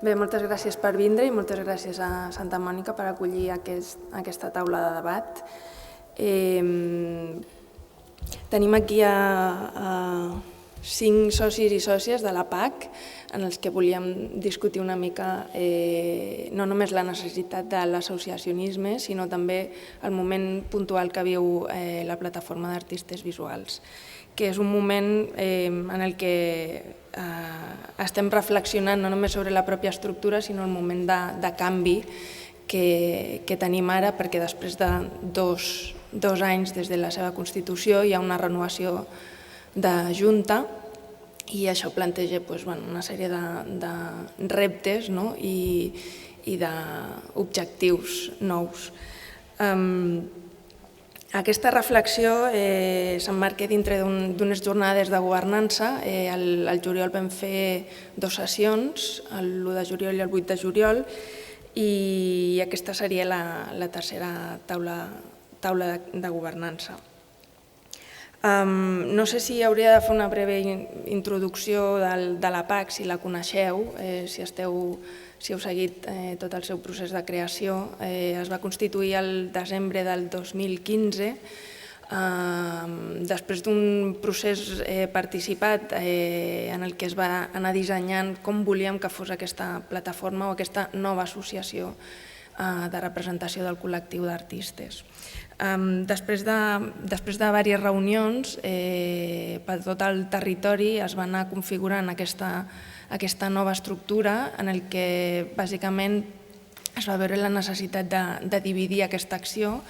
Bé, moltes gràcies per vindre i moltes gràcies a Santa Mònica per acollir aquesta taula de debat. Tenim aquí a 5 socis i sòcies de la PAC en els que volíem discutir una mica no només la necessitat de l'associacionisme, sinó també el moment puntual que viu la plataforma d'artistes visuals, que és un moment en el que estem reflexionant no només sobre la pròpia estructura, sinó el moment de canvi que tenim ara, perquè després de dos anys des de la seva constitució hi ha una renovació de Junta i això planteja una sèrie de reptes i d'objectius nous. Aquesta reflexió s'emmarca dintre d'unes jornades de governança. Al juliol vam fer 2 sessions, l'1 de juliol i el 8 de juliol, i aquesta seria la tercera taula de governança. No sé si hauria de fer una breu introducció de la PAC, si la coneixeu, si heu seguit tot el seu procés de creació. Es va constituir el desembre del 2015, després d'un procés participat en el que es va anar dissenyant com volíem que fos aquesta plataforma o aquesta nova associació de representació del col·lectiu d'artistes. Després de diverses reunions per tot el territori es va anar configurant aquesta nova estructura en el que bàsicament es va veure la necessitat de dividir aquesta acció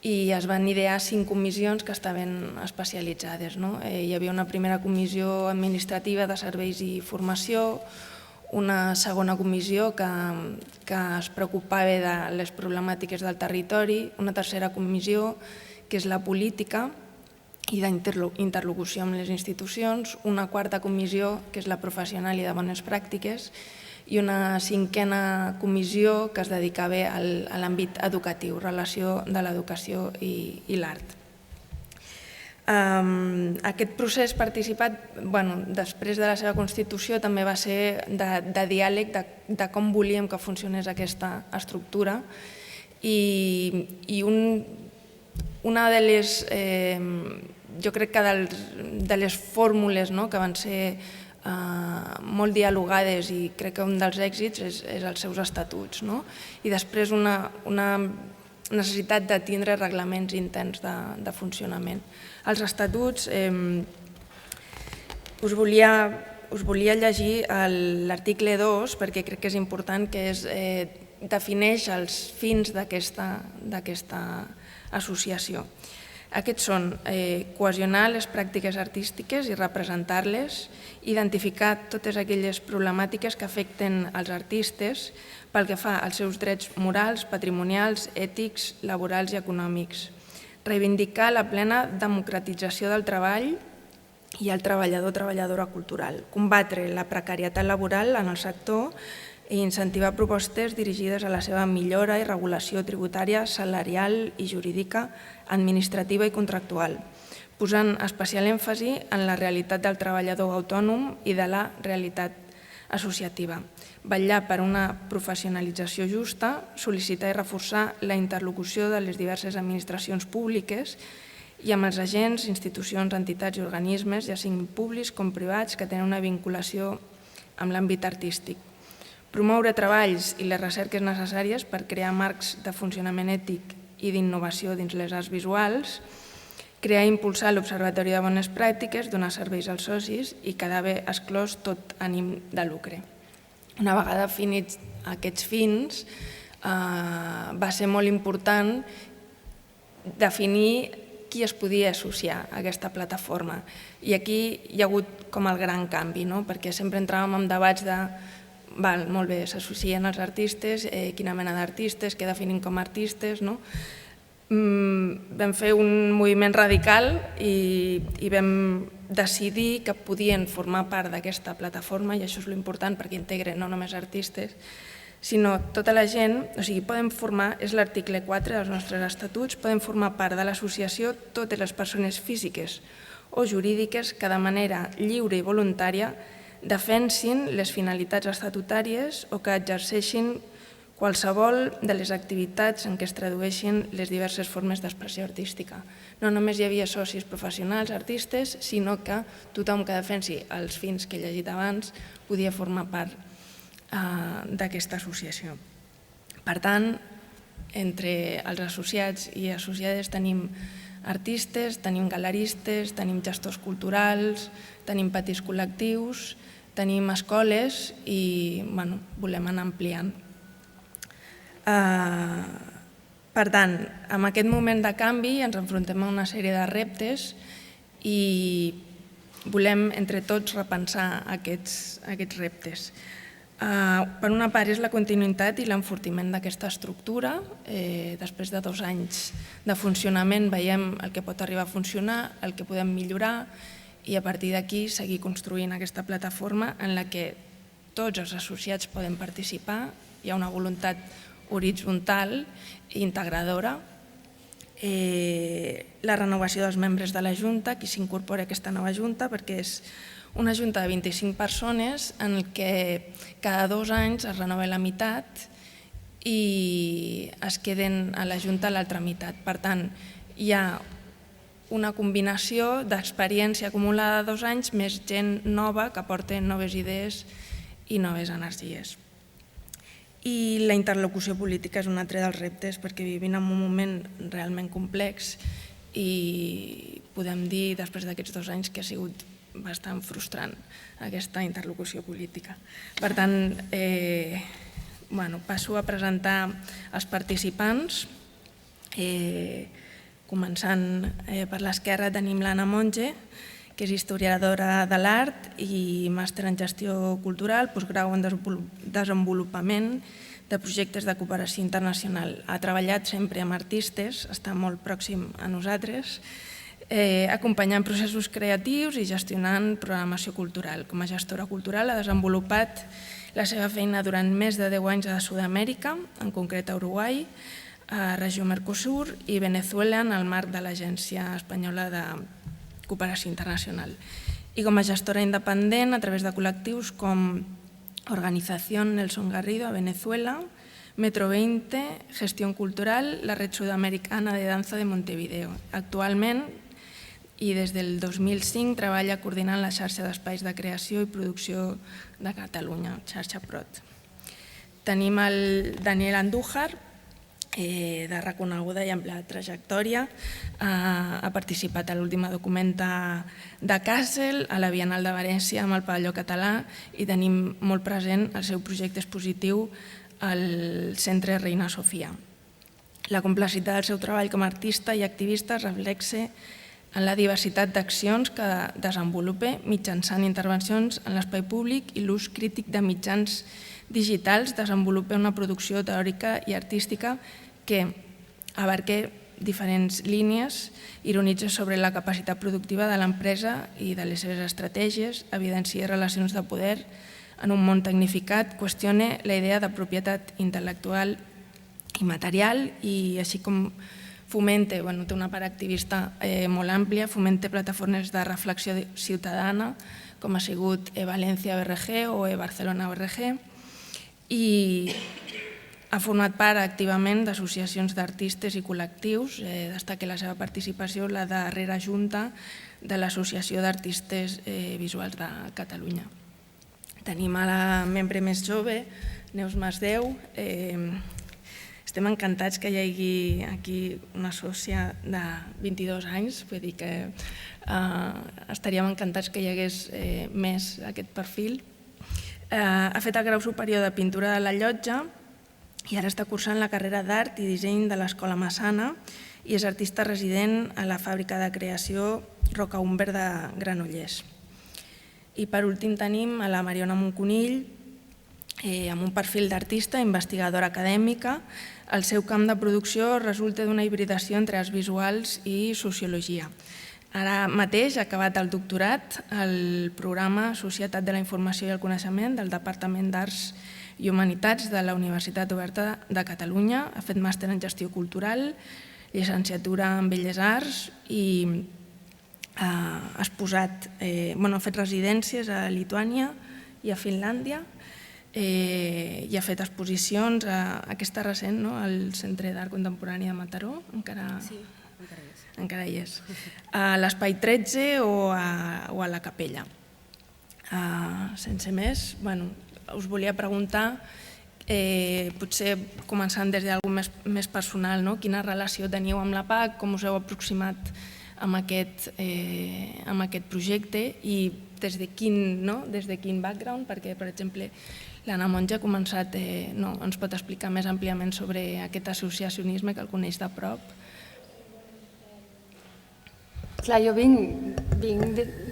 i es van idear 5 comissions que estaven especialitzades. Hi havia una primera comissió administrativa de serveis i formació, una segona comissió que es preocupava de les problemàtiques del territori, una tercera comissió que és la política i d'interlocució amb les institucions, una quarta comissió que és la professional i de bones pràctiques i una 5a comissió que es dedicava a l'àmbit educatiu, relació de l'educació i l'art. Aquest procés participat, després de la seva constitució, també va ser de diàleg de com volíem que funcionés aquesta estructura i una de les, jo crec que de les fórmules que van ser molt dialogades i crec que un dels èxits és els seus estatuts i després una necessitat de tindre reglaments interns de funcionament. Els estatuts, us volia llegir l'article 2 perquè crec que és important, que defineix els fins d'aquesta associació. Aquests són cohesionar les pràctiques artístiques i representar-les, identificar totes aquelles problemàtiques que afecten els artistes pel que fa als seus drets morals, patrimonials, ètics, laborals i econòmics, reivindicar la plena democratització del treball i el treballador-treballadora cultural, combatre la precarietat laboral en el sector i incentivar propostes dirigides a la seva millora i regulació tributària, salarial i jurídica, administrativa i contractual, posant especial èmfasi en la realitat del treballador autònom i de la realitat associativa, vetllar per una professionalització justa, sol·licitar i reforçar la interlocució de les diverses administracions públiques i amb els agents, institucions, entitats i organismes, ja siguin públics com privats, que tenen una vinculació amb l'àmbit artístic. Promoure treballs i les recerques necessàries per crear marcs de funcionament ètic i d'innovació dins les arts visuals, crear i impulsar l'Observatori de Bones Pràctiques, donar serveis als socis i quedar exclòs tot ànim de lucre. Una vegada definits aquests fins, va ser molt important definir qui es podia associar a aquesta plataforma. I aquí hi ha hagut com el gran canvi, perquè sempre entràvem en debats de molt bé, s'associen els artistes, quina mena d'artistes, què definim com a artistes. Vam fer un moviment radical i vam decidir que podien formar part d'aquesta plataforma, i això és l'important perquè integren no només artistes, sinó tota la gent, o sigui, poden formar, és l'article 4 dels nostres estatuts, poden formar part de l'associació totes les persones físiques o jurídiques que de manera lliure i voluntària defensin les finalitats estatutàries o que exerceixin qualsevol de les activitats en què es tradueixin les diverses formes d'expressió artística. No només hi havia socis professionals, artistes, sinó que tothom que defensi els fins que he llegit abans podia formar part d'aquesta associació. Per tant, entre els associats i associades tenim artistes, tenim galeristes, tenim gestors culturals, tenim petits col·lectius, tenim escoles i volem anar ampliant. Per tant, en aquest moment de canvi ens enfrontem a una sèrie de reptes i volem entre tots repensar aquests reptes. Per una part és la continuïtat i l'enfortiment d'aquesta estructura. Després de 2 anys de funcionament veiem el que pot arribar a funcionar, el que podem millorar i a partir d'aquí seguir construint aquesta plataforma en la que tots els associats poden participar. Hi ha una voluntat horitzontal i integradora. La renovació dels membres de la Junta, qui s'incorpora a aquesta nova Junta, perquè és una Junta de 25 persones en què cada 2 anys es renova la meitat i es queden a la Junta l'altra meitat. Per tant, hi ha una combinació d'experiència acumulada de 2 anys més gent nova que aporta noves idees i noves energies. I la interlocució política és un altre dels reptes perquè vivim en un moment realment complex i podem dir després d'aquests 2 anys que ha sigut bastant frustrant aquesta interlocució política. Per tant, passo a presentar els participants. Començant per l'esquerra tenim l'Anna Monge, que és historiadora de l'art i màster en gestió cultural, postgrau en desenvolupament de projectes de cooperació internacional. Ha treballat sempre amb artistes, està molt pròxim a nosaltres, acompanyant processos creatius i gestionant programació cultural. Com a gestora cultural ha desenvolupat la seva feina durant més de 10 anys a Sud-amèrica, en concret a Uruguai, a regió Mercosur i Venezuela en el marc de l'Agència Espanyola de Cooperació Internacional. I com a gestora independent a través de col·lectius com Organización Nelson Garrido a Venezuela, Metro 20, Gestión Cultural, la Red Sudamericana de Danza de Montevideo. Actualment, i des del 2005, treballa coordinant la xarxa d'espais de creació i producció de Catalunya, xarxa PROT. Tenim el Daniel Andújar, de reconeguda i ampla trajectòria. Ha participat a l'última documenta de Kassel, a la Bienal de Venècia amb el pavelló català i tenim molt present el seu projecte expositiu al Centre Reina Sofia. La complexitat del seu treball com a artista i activista es reflexa en la diversitat d'accions que desenvolupa mitjançant intervencions en l'espai públic i l'ús crític de mitjans digitals, desenvolupa una producció teòrica i artística que abarca diferents línies, ironitza sobre la capacitat productiva de l'empresa i de les seves estratègies, evidencia relacions de poder en un món tecnificat, qüestiona la idea de propietat intel·lectual i material i així com fomenta, té una part activista molt àmplia, fomenta plataformes de reflexió ciutadana com ha sigut València BRG o Barcelona BRG i ha format part activament d'associacions d'artistes i col·lectius. Destaca la seva participació en la darrera junta de l'Associació d'Artistes Visuals de Catalunya. Tenim a la membre més jove, Neus Masdeu. Estem encantats que hi hagi aquí una sòcia de 22 anys, vull dir que estaríem encantats que hi hagués més aquest perfil. Ha fet el grau superior de pintura de la Llotja i ara està cursant la carrera d'Art i Disseny de l'Escola Massana i és artista resident a la fàbrica de creació Roca Humber de Granollers. I per últim tenim a la Mariona Monconill, amb un perfil d'artista, investigadora acadèmica. El seu camp de producció resulta d'una hibridació entre els visuals i sociologia. Ara mateix ha acabat el doctorat al programa Societat de la Informació i el Coneixement del Departament d'Arts i Humanitats de la Universitat Oberta de Catalunya. Ha fet màster en Gestió Cultural, llicenciatura en Belles Arts i ha fet residències a Lituània, i a Finlàndia, i ha fet exposicions, aquesta recent, al Centre d'Art Contemporani de Mataró, encara hi és, a l'Espai 13 o a la Capella. Sense més, us volia preguntar, potser començant des d'algú més personal, quina relació teniu amb la PAC, com us heu aproximat amb aquest projecte i des de quin background, perquè, per exemple, l'Anna Monge ha començat, ens pot explicar més àmpliament sobre aquest associacionisme que el coneix de prop. Clar, jo vinc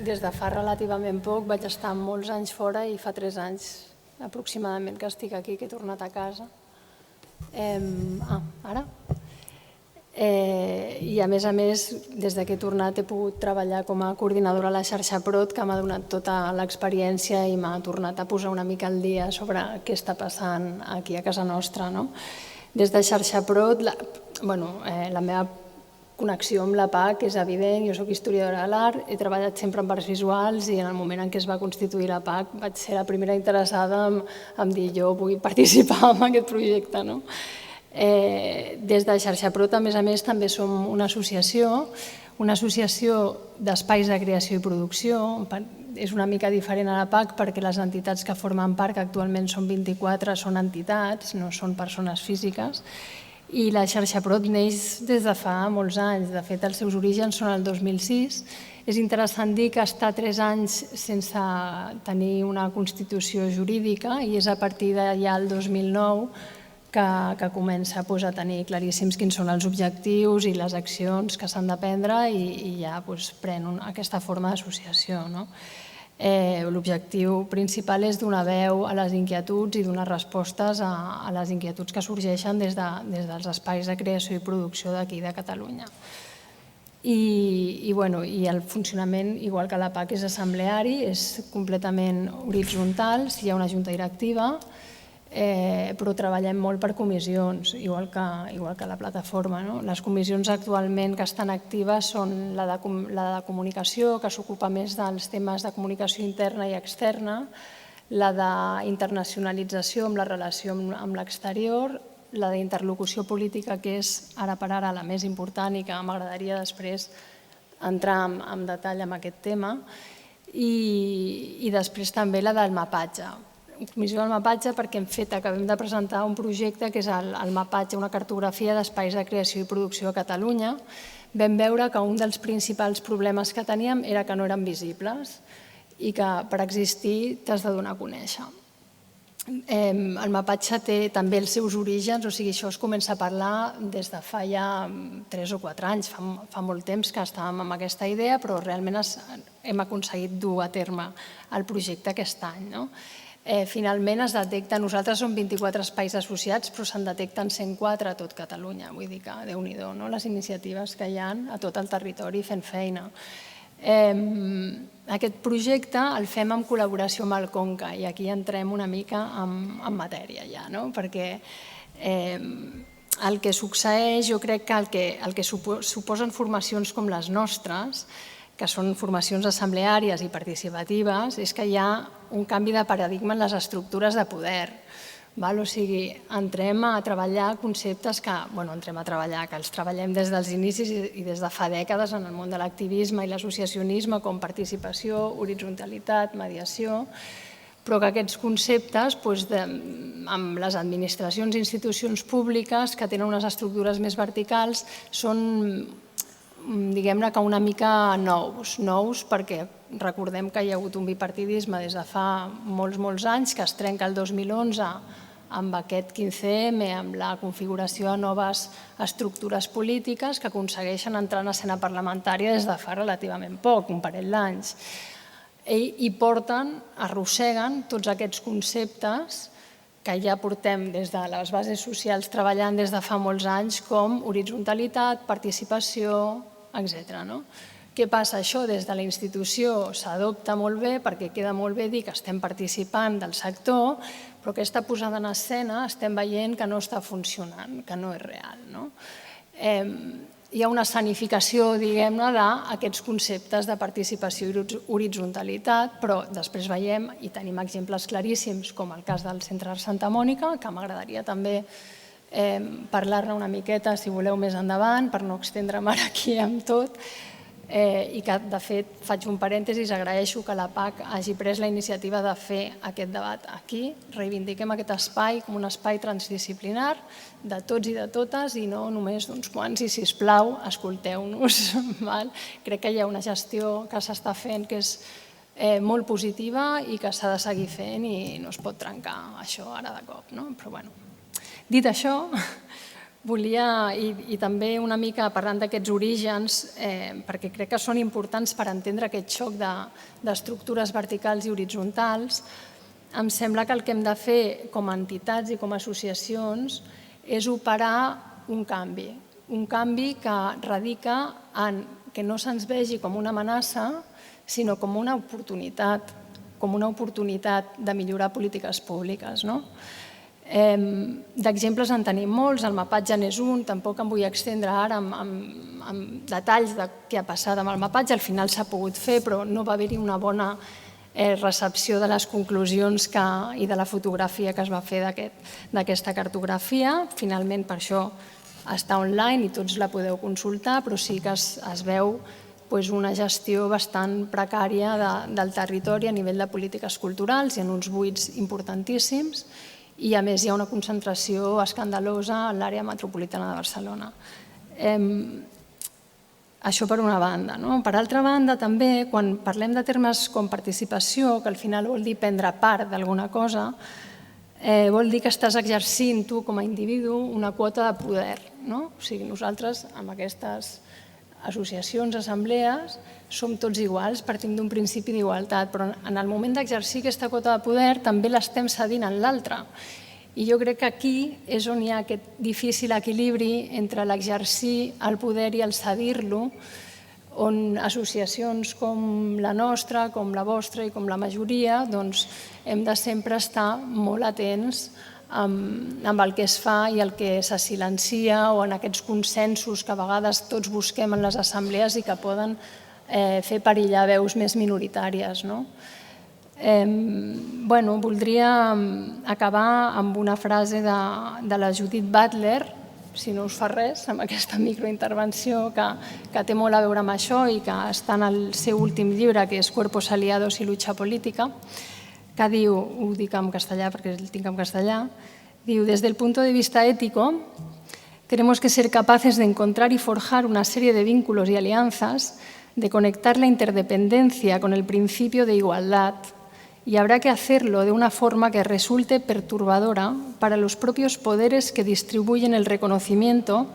des de fa relativament poc, vaig estar molts anys fora i fa 3 anys aproximadament que estic aquí, que he tornat a casa. Ara? I a més, des que he tornat he pogut treballar com a coordinadora a la xarxa PROT, que m'ha donat tota l'experiència i m'ha tornat a posar una mica al dia sobre què està passant aquí a casa nostra. Des de xarxa PROT, la meva connexió amb la PAC és evident, jo soc historiadora de l'art, he treballat sempre amb arts visuals i en el moment en què es va constituir la PAC vaig ser la primera interessada en dir jo vull participar en aquest projecte. Des de xarxa PROT, a més, també som una associació d'espais de creació i producció. És una mica diferent a la PAC perquè les entitats que formen part, que actualment són 24, són entitats, no són persones físiques. I la xarxa PROT neix des de fa molts anys. De fet, els seus orígens són el 2006. És interessant dir que està 3 anys sense tenir una constitució jurídica i és a partir de ja el 2009 que comença a tenir claríssims quins són els objectius i les accions que s'han de prendre i ja pren aquesta forma d'associació. L'objectiu principal és donar veu a les inquietuds i donar respostes a les inquietuds que sorgeixen des dels espais de creació i producció d'aquí de Catalunya. I el funcionament, igual que la PAC, és assembleari, és completament horitzontal, si hi ha una junta directiva, però treballem molt per comissions, igual que la plataforma. Les comissions actualment que estan actives són la de comunicació, que s'ocupa més dels temes de comunicació interna i externa, la d'internacionalització amb la relació amb l'exterior, la d'interlocució política, que és ara per ara la més important i que m'agradaria després entrar en detall en aquest tema, i després també la del mapatge. Comissió del mapatge perquè acabem de presentar un projecte que és el mapatge, una cartografia d'espais de creació i producció a Catalunya. Vam veure que un dels principals problemes que teníem era que no eren visibles i que per existir t'has de donar a conèixer. El mapatge té també els seus orígens, o sigui, això es comença a parlar des de fa ja 3 o 4 anys, fa molt temps que estàvem amb aquesta idea, però realment hem aconseguit dur a terme el projecte aquest any. Finalment es detecta, nosaltres som 24 espais associats, però se'n detecten 104 a tot Catalunya, vull dir que Déu-n'hi-do, les iniciatives que hi ha a tot el territori fent feina. Aquest projecte el fem en col·laboració amb el Conca i aquí entrem una mica en matèria ja, perquè el que succeeix, jo crec que el que suposen formacions com les nostres, que són formacions assembleàries i participatives, és que hi ha un canvi de paradigma en les estructures de poder. O sigui, entrem a treballar conceptes que els treballem des dels inicis i des de fa dècades en el món de l'activisme i l'associacionisme, com participació, horitzontalitat, mediació, però que aquests conceptes, amb les administracions i institucions públiques que tenen unes estructures més verticals, són diguem-ne que una mica nous perquè recordem que hi ha hagut un bipartidisme des de fa molts anys que es trenca el 2011 amb aquest 15M, amb la configuració de noves estructures polítiques que aconsegueixen entrar en escena parlamentària des de fa relativament poc, un parell d'anys. I arrosseguen tots aquests conceptes que ja portem des de les bases socials treballant des de fa molts anys com horitzonalitat, participació, etc. Què passa? Això des de la institució s'adopta molt bé perquè queda molt bé dir que estem participant del sector, però aquesta posada en escena estem veient que no està funcionant, que no és real. hi ha una escenificació, diguem-ne, d'aquests conceptes de participació i horitzontalitat, però després veiem i tenim exemples claríssims, com el cas del Centre Art Santa Mònica, que m'agradaria també parlar-ne una miqueta, si voleu, més endavant, per no extendre'm ara aquí amb tot, i que, de fet, faig un parèntesis, agraeixo que la PAC hagi pres la iniciativa de fer aquest debat aquí. Reivindiquem aquest espai com un espai transdisciplinar de tots i de totes i no només d'uns quants, i, sisplau, escolteu-nos. Crec que hi ha una gestió que s'està fent que és molt positiva i que s'ha de seguir fent i no es pot trencar això ara de cop. Però, bueno, dit això, volia, i també una mica parlant d'aquests orígens, perquè crec que són importants per entendre aquest xoc d'estructures verticals i horitzontals, em sembla que el que hem de fer com a entitats i com a associacions és operar un canvi que radica en que no se'ns vegi com una amenaça, sinó com una oportunitat de millorar polítiques públiques. D'exemples en tenim molts, el mapatge n'és un, tampoc em vull extendre ara amb detalls de què ha passat amb el mapatge, al final s'ha pogut fer, però no va haver-hi una bona recepció de les conclusions i de la fotografia que es va fer d'aquesta cartografia. Finalment, per això està online i tots la podeu consultar, però sí que es veu una gestió bastant precària del territori a nivell de polítiques culturals, hi ha uns buits importantíssims, i a més hi ha una concentració escandalosa en l'àrea metropolitana de Barcelona. Això per una banda. Per altra banda, també, quan parlem de termes com participació, que al final vol dir prendre part d'alguna cosa, vol dir que estàs exercint tu com a individu una quota de poder. O sigui, nosaltres, amb aquestes associacions, assemblees, som tots iguals, partim d'un principi d'igualtat, però en el moment d'exercir aquesta quota de poder també l'estem cedint en l'altre. I jo crec que aquí és on hi ha aquest difícil equilibri entre l'exercir el poder i el cedir-lo, on associacions com la nostra, com la vostra i com la majoria, doncs hem de sempre estar molt atents amb el que es fa i el que se silencia o en aquests consensos que a vegades tots busquem en les assemblees i que poden fer perillar veus més minoritàries. Voldria acabar amb una frase de la Judith Butler, si no us fa res, amb aquesta microintervenció que té molt a veure amb això i que està en el seu últim llibre, que és Cuerpos aliados y lucha política, que diu, ho dic en castellà perquè el tinc en castellà, diu, desde el punto de vista ético, tenemos que ser capaces de encontrar y forjar una serie de vínculos y alianzas, de conectar la interdependencia con el principio de igualdad, y habrá que hacerlo de una forma que resulte perturbadora para los propios poderes que distribuyen el reconocimiento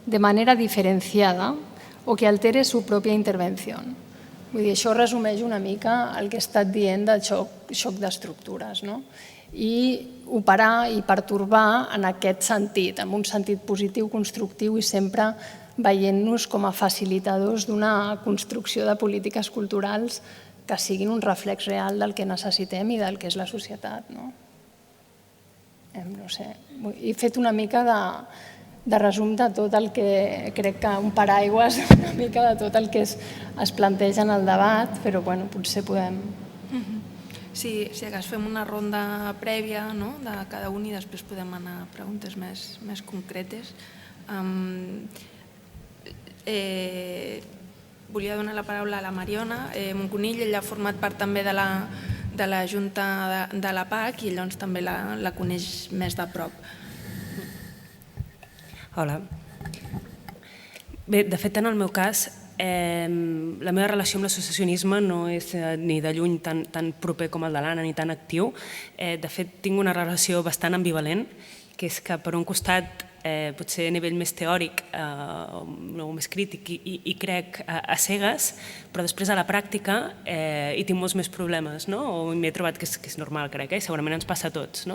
de manera diferenciada o que altere su propia intervención. Vull dir, això resumeix una mica el que he estat dient del xoc d'estructures. I operar i pertorbar en aquest sentit, en un sentit positiu, constructiu i sempre veient-nos com a facilitadors d'una construcció de polítiques culturals que siguin un reflex real del que necessitem i del que és la societat. No sé, he fet una mica de resum de tot el que crec que un paraigües una mica de tot el que es planteja en el debat, però potser podem... Sí, si hagués fem una ronda prèvia de cada un i després podem anar a preguntes més concretes. Volia donar la paraula a la Mariona Moncunill, ella ha format part també de la Junta de la PAC i llavors també la coneix més de prop. Hola. Bé, de fet, en el meu cas, la meva relació amb l'associacionisme no és ni de lluny tan proper com el de l'Anna, ni tan actiu. De fet, tinc una relació bastant ambivalent, que és que per un costat, potser a nivell més teòric o més crític i crec a cegues, però després a la pràctica hi tinc molts més problemes, o m'he trobat que és normal, crec, i segurament ens passa a tots.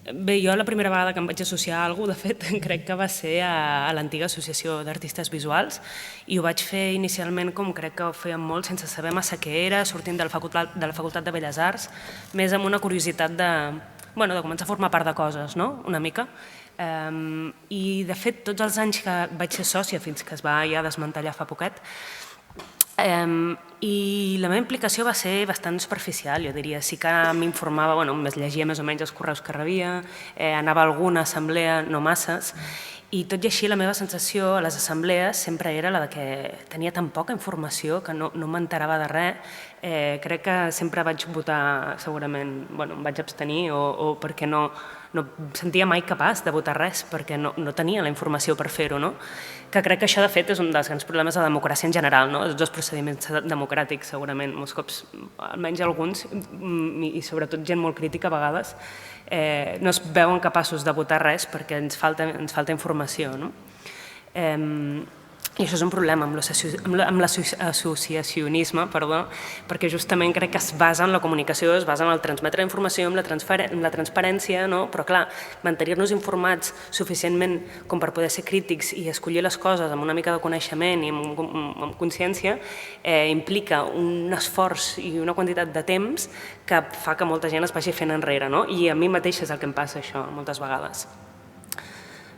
Bé, jo la primera vegada que em vaig associar a alguna cosa, de fet, crec que va ser a l'antiga Associació d'Artistes Visuals i ho vaig fer inicialment com crec que ho fèiem molt, sense saber massa què era, sortint de la Facultat de Belles Arts, més amb una curiositat de començar a formar part de coses, una mica. I, de fet, tots els anys que vaig ser sòcia, fins que es va ja desmantellar fa poquet, i la meva implicació va ser bastant superficial, jo diria. Sí que m'informava, es llegia més o menys els correus que rebia, anava a alguna assemblea, no masses, i tot i així la meva sensació a les assemblees sempre era la de que tenia tan poca informació que no m'enterava de res. Crec que sempre vaig votar, segurament, em vaig abstenir o perquè no sentia mai capaç de votar res, perquè no tenia la informació per fer-ho, no? Que crec que això, de fet, és un dels grans problemes de la democràcia en general, no? Tots els procediments democràtics, segurament, molts cops, almenys alguns, i sobretot gent molt crítica a vegades, no es veuen capaços de votar res perquè ens falta informació, no? I això és un problema amb l'associacionisme, perquè justament crec que es basa en la comunicació, es basa en el transmetre informació, en la transparència, però clar, mantenir-nos informats suficientment com per poder ser crítics i escollir les coses amb una mica de coneixement i amb consciència implica un esforç i una quantitat de temps que fa que molta gent es vagi fent enrere, i a mi mateixa és el que em passa això moltes vegades.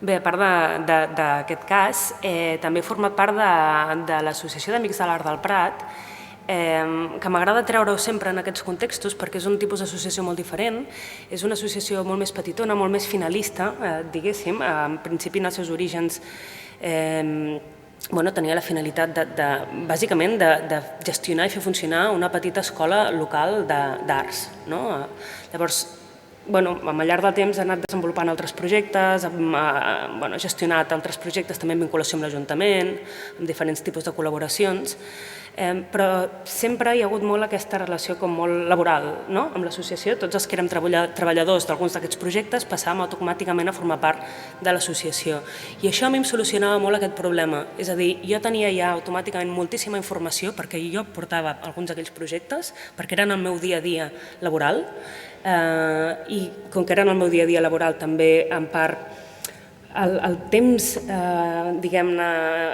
Bé, a part d'aquest cas, també he format part de l'Associació d'Amics de l'Art del Prat, que m'agrada treure-ho sempre en aquests contextos perquè és un tipus d'associació molt diferent, és una associació molt més petitona, molt més finalista, diguéssim. En principi, en els seus orígens, tenia la finalitat, bàsicament, de gestionar i fer funcionar una petita escola local d'arts. Llavors, al llarg del temps he anat desenvolupant altres projectes, he gestionat altres projectes també en vinculació amb l'Ajuntament, amb diferents tipus de col·laboracions, però sempre hi ha hagut molt aquesta relació com molt laboral amb l'associació. Tots els que érem treballadors d'alguns d'aquests projectes passàvem automàticament a formar part de l'associació. I això a mi em solucionava molt aquest problema. És a dir, jo tenia ja automàticament moltíssima informació perquè jo portava alguns d'aquells projectes, perquè eren el meu dia a dia laboral, i com que eren el meu dia a dia laboral també en part el temps, diguem-ne,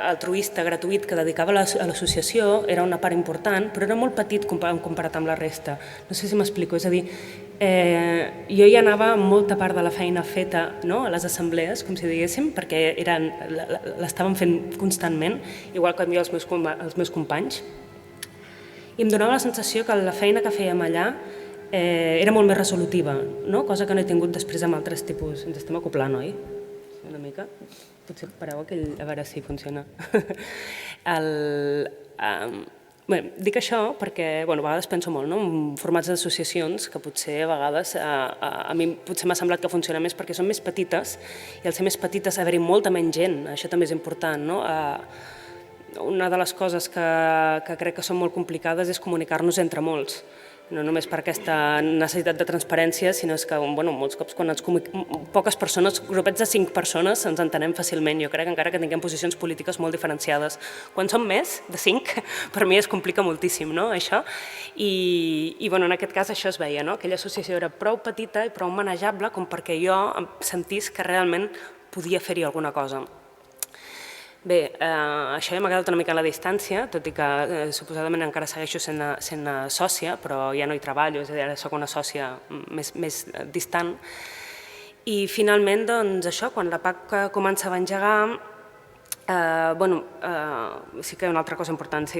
altruista, gratuït que dedicava a l'associació era una part important, però era molt petit comparat amb la resta. No sé si m'explico, és a dir, jo ja anava amb molta part de la feina feta a les assemblees, com si diguéssim, perquè l'estàvem fent constantment, igual que jo els meus companys, i em donava la sensació que la feina que fèiem allà era molt més resolutiva, cosa que no he tingut després amb altres tipus. Ens estem acoplant, oi? Una mica? Potser pareu aquell, a veure si funciona. Dic això perquè a vegades penso molt en formats d'associacions que potser a vegades a mi potser m'ha semblat que funciona més perquè són més petites i al ser més petites haver-hi molta menys gent, això també és important. Una de les coses que crec que són molt complicades és comunicar-nos entre molts. No només per aquesta necessitat de transparència, sinó que molts cops quan poques persones, grupets de 5 persones, ens entenem fàcilment. Jo crec que encara que tinguem posicions polítiques molt diferenciades. Quan som més de 5, per mi es complica moltíssim, això. I en aquest cas això es veia, aquella associació era prou petita i prou manejable com perquè jo sentís que realment podia fer-hi alguna cosa. Bé, això ja m'ha quedat una mica a la distància, tot i que suposadament encara segueixo sent sòcia, però ja no hi treballo, és a dir, ara soc una sòcia més distant. I finalment, doncs això, quan la PAC començava a engegar, sí que hi ha una altra cosa important, de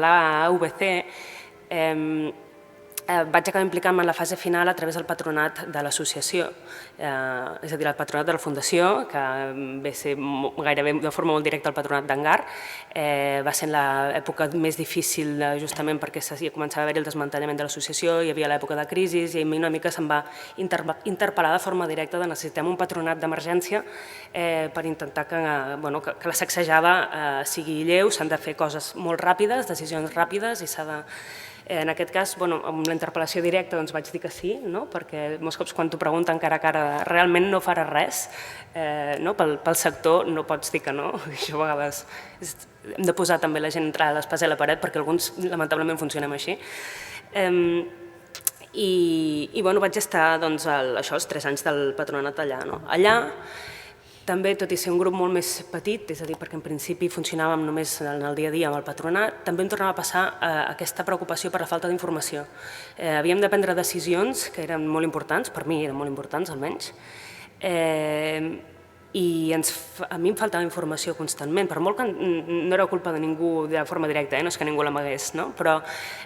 l'AVC, vaig acabar implicant-me en la fase final a través del patronat de l'associació, és a dir, el patronat de la Fundació, que ve ser gairebé de forma molt directa el patronat d'Engar. Va ser l'època més difícil justament perquè començava a haver-hi el desmantellament de l'associació, hi havia l'època de crisi i a mi una mica se'm va interpel·lar de forma directa de necessitem un patronat d'emergència per intentar que la sacsejada sigui lleu, s'han de fer coses molt ràpides, decisions ràpides i s'ha de... En aquest cas, amb la interpel·lació directa vaig dir que sí, perquè molts cops quan t'ho pregunten cara a cara realment no faràs res, pel sector no pots dir que no, això a vegades hem de posar també la gent entre l'espasa i la paret perquè alguns lamentablement funcionem així. I vaig estar els 3 anys del patronat allà. Allà També, tot i ser un grup molt més petit, és a dir, perquè en principi funcionàvem només en el dia a dia amb el patronat, també em tornava a passar aquesta preocupació per la falta d'informació. Havíem de prendre decisions que eren molt importants, per mi eren molt importants almenys, i a mi em faltava informació constantment, per molt que no era culpa de ningú de forma directa, no és que ningú l'amagués, però,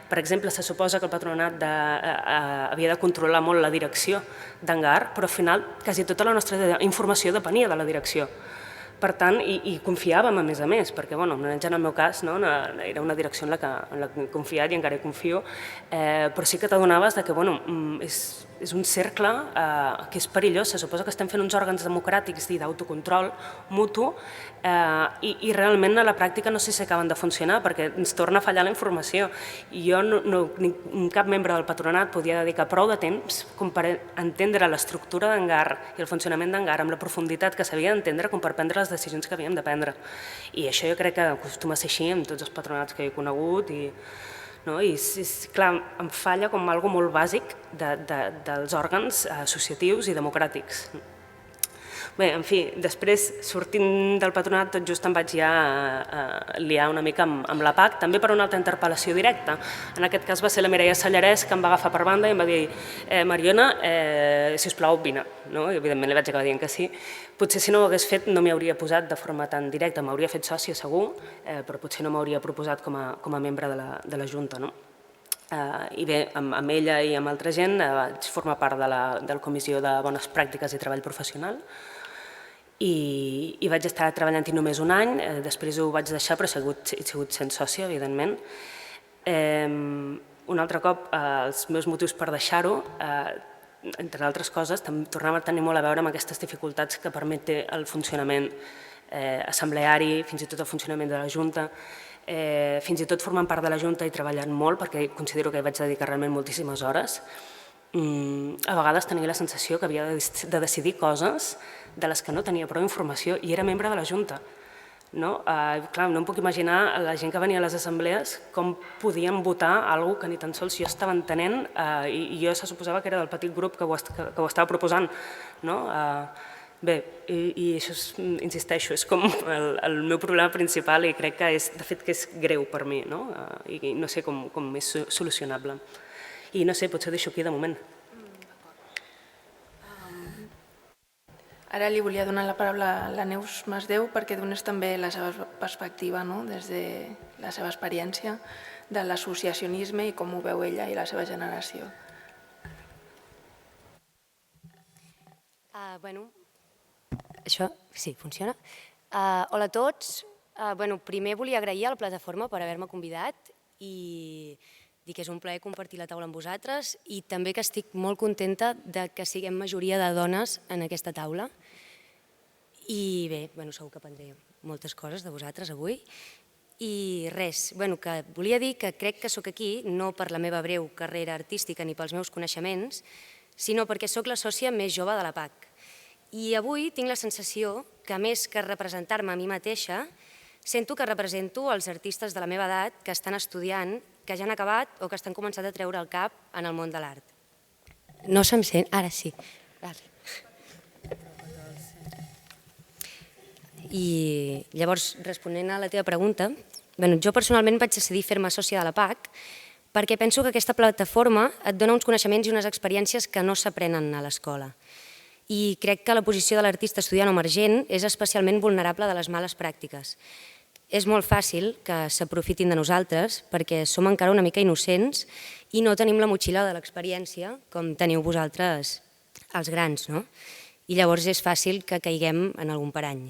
per exemple, se suposa que el patronat havia de controlar molt la direcció d'Engar, però al final quasi tota la nostra informació depenia de la direcció. Per tant, i confiàvem a més, perquè, almenys en el meu cas, era una direcció en la que he confiat i encara hi confio, però sí que t'adonaves que és un cercle que és perillós. Se suposa que estem fent uns òrgans democràtics i d'autocontrol mutu i realment a la pràctica no sé si acaben de funcionar perquè ens torna a fallar la informació. I jo, cap membre del patronat podia dedicar prou de temps com per entendre l'estructura d'Engar i el funcionament d'Engar amb la profunditat que s'havia d'entendre com per prendre les decisions que havíem de prendre. I això jo crec que acostuma a ser així amb tots els patronats que he conegut i clar, em falla com algo molt bàsic dels òrgans associatius i democràtics. Bé, en fi, després, sortint del patronat, tot just em vaig ja liar una mica amb la PAC, també per una altra interpel·lació directa. En aquest cas va ser la Mireia Sallarès que em va agafar per banda i em va dir Mariona, sisplau, vine. I evidentment li vaig acabar dient que sí. Potser si no ho hagués fet no m'hi hauria posat de forma tan directa, m'hauria fet sòcia segur, però potser no m'hauria proposat com a membre de la Junta. I bé, amb ella i amb altra gent vaig formar part de la Comissió de Bones Pràctiques i Treball Professional i vaig estar treballant-hi només un any, després ho vaig deixar però he sigut sent sòcia, evidentment. Un altre cop, els meus motius per deixar-ho, entre altres coses, tornava a tenir molt a veure amb aquestes dificultats que permet el funcionament assembleari, fins i tot el funcionament de la Junta, fins i tot formant part de la Junta i treballant molt, perquè considero que hi vaig dedicar realment moltíssimes hores. A vegades tenia la sensació que havia de decidir coses de les que no tenia prou informació i era membre de la Junta. Clar, no em puc imaginar la gent que venia a les assemblees com podien votar alguna cosa que ni tan sols jo estava entenent i jo se suposava que era del petit grup que ho estava proposant. Bé, i això, insisteixo, és com el meu problema principal i crec que és, de fet, que és greu per mi i no sé com és solucionable. I no sé, potser ho deixo aquí de moment. Ara li volia donar la paraula a la Neus Masdeu perquè donés també la seva perspectiva des de la seva experiència de l'associacionisme i com ho veu ella i la seva generació. Això sí, funciona. Hola a tots. Primer volia agrair a la plataforma per haver-me convidat i dir que és un plaer compartir la taula amb vosaltres i també que estic molt contenta que siguem majoria de dones en aquesta taula. I bé, segur que aprendré moltes coses de vosaltres avui. I res, que volia dir que crec que sóc aquí no per la meva breu carrera artística ni pels meus coneixements, sinó perquè sóc la sòcia més jove de la PAC. I avui tinc la sensació que, més que representar-me a mi mateixa, sento que represento els artistes de la meva edat que estan estudiant, que ja han acabat o que estan començant a treure el cap en el món de l'art. No se'm sent? Ara sí. I llavors, responent a la teva pregunta, jo personalment vaig decidir fer-me sòcia de la PAC perquè penso que aquesta plataforma et dona uns coneixements i unes experiències que no s'aprenen a l'escola. I crec que la posició de l'artista estudiant o emergent és especialment vulnerable de les males pràctiques. És molt fàcil que s'aprofitin de nosaltres perquè som encara una mica innocents i no tenim la motxilla de l'experiència com teniu vosaltres els grans, no? I llavors és fàcil que caiguem en algun parany,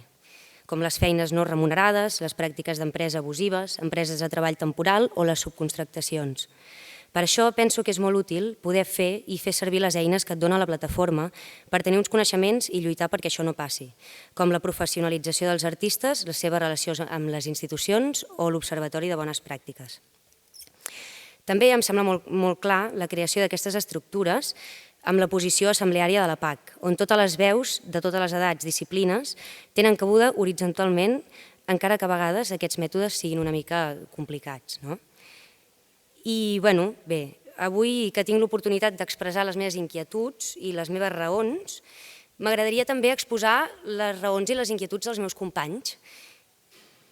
com les feines no remunerades, les pràctiques d'empresa abusives, empreses de treball temporal o les subcontractacions. Per això penso que és molt útil poder fer i fer servir les eines que et dona la plataforma per tenir uns coneixements i lluitar perquè això no passi, com la professionalització dels artistes, les seves relacions amb les institucions o l'Observatori de Bones Pràctiques. També em sembla molt clar la creació d'aquestes estructures amb la posició assembleària de la PAC, on totes les veus de totes les edats, disciplines, tenen cabuda horitzontalment, encara que a vegades aquests mètodes siguin una mica complicats, no? I bé, avui que tinc l'oportunitat d'expressar les meves inquietuds i les meves raons, M'agradaria també exposar les raons i les inquietuds dels meus companys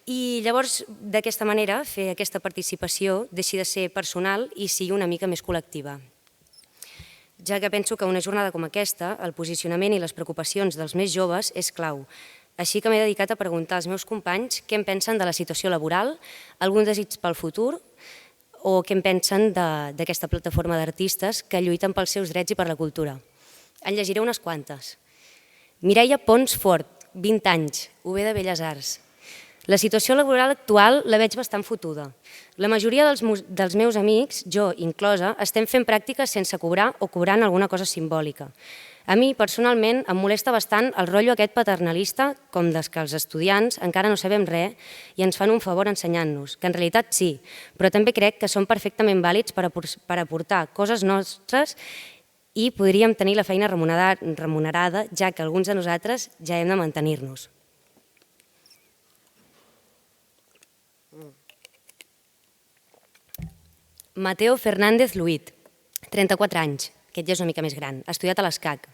i llavors, d'aquesta manera, fer aquesta participació deixi de ser personal i sigui una mica més col·lectiva. Ja que penso que una jornada com aquesta, el posicionament i les preocupacions dels més joves és clau. Així que m'he dedicat a preguntar als meus companys què en pensen de la situació laboral, algun desig pel futur o què en pensen d'aquesta plataforma d'artistes que lluiten pels seus drets i per la cultura. En llegiré unes quantes. Mireia Pons Fort, 20 anys, UB de Belles Arts. La situació laboral actual la veig bastant fotuda. La majoria dels meus amics, jo inclosa, estem fent pràctiques sense cobrar o cobrant alguna cosa simbòlica. A mi, personalment, em molesta bastant el rotllo aquest paternalista, com des que els estudiants encara no sabem res i ens fan un favor ensenyant-nos, que en realitat sí, però també crec que són perfectament vàlids per aportar coses nostres i podríem tenir la feina remunerada, ja que alguns de nosaltres ja hem de mantenir-nos. Mateo Fernández Luit, 34 anys, aquest ja és una mica més gran, ha estudiat a l'ESCAC.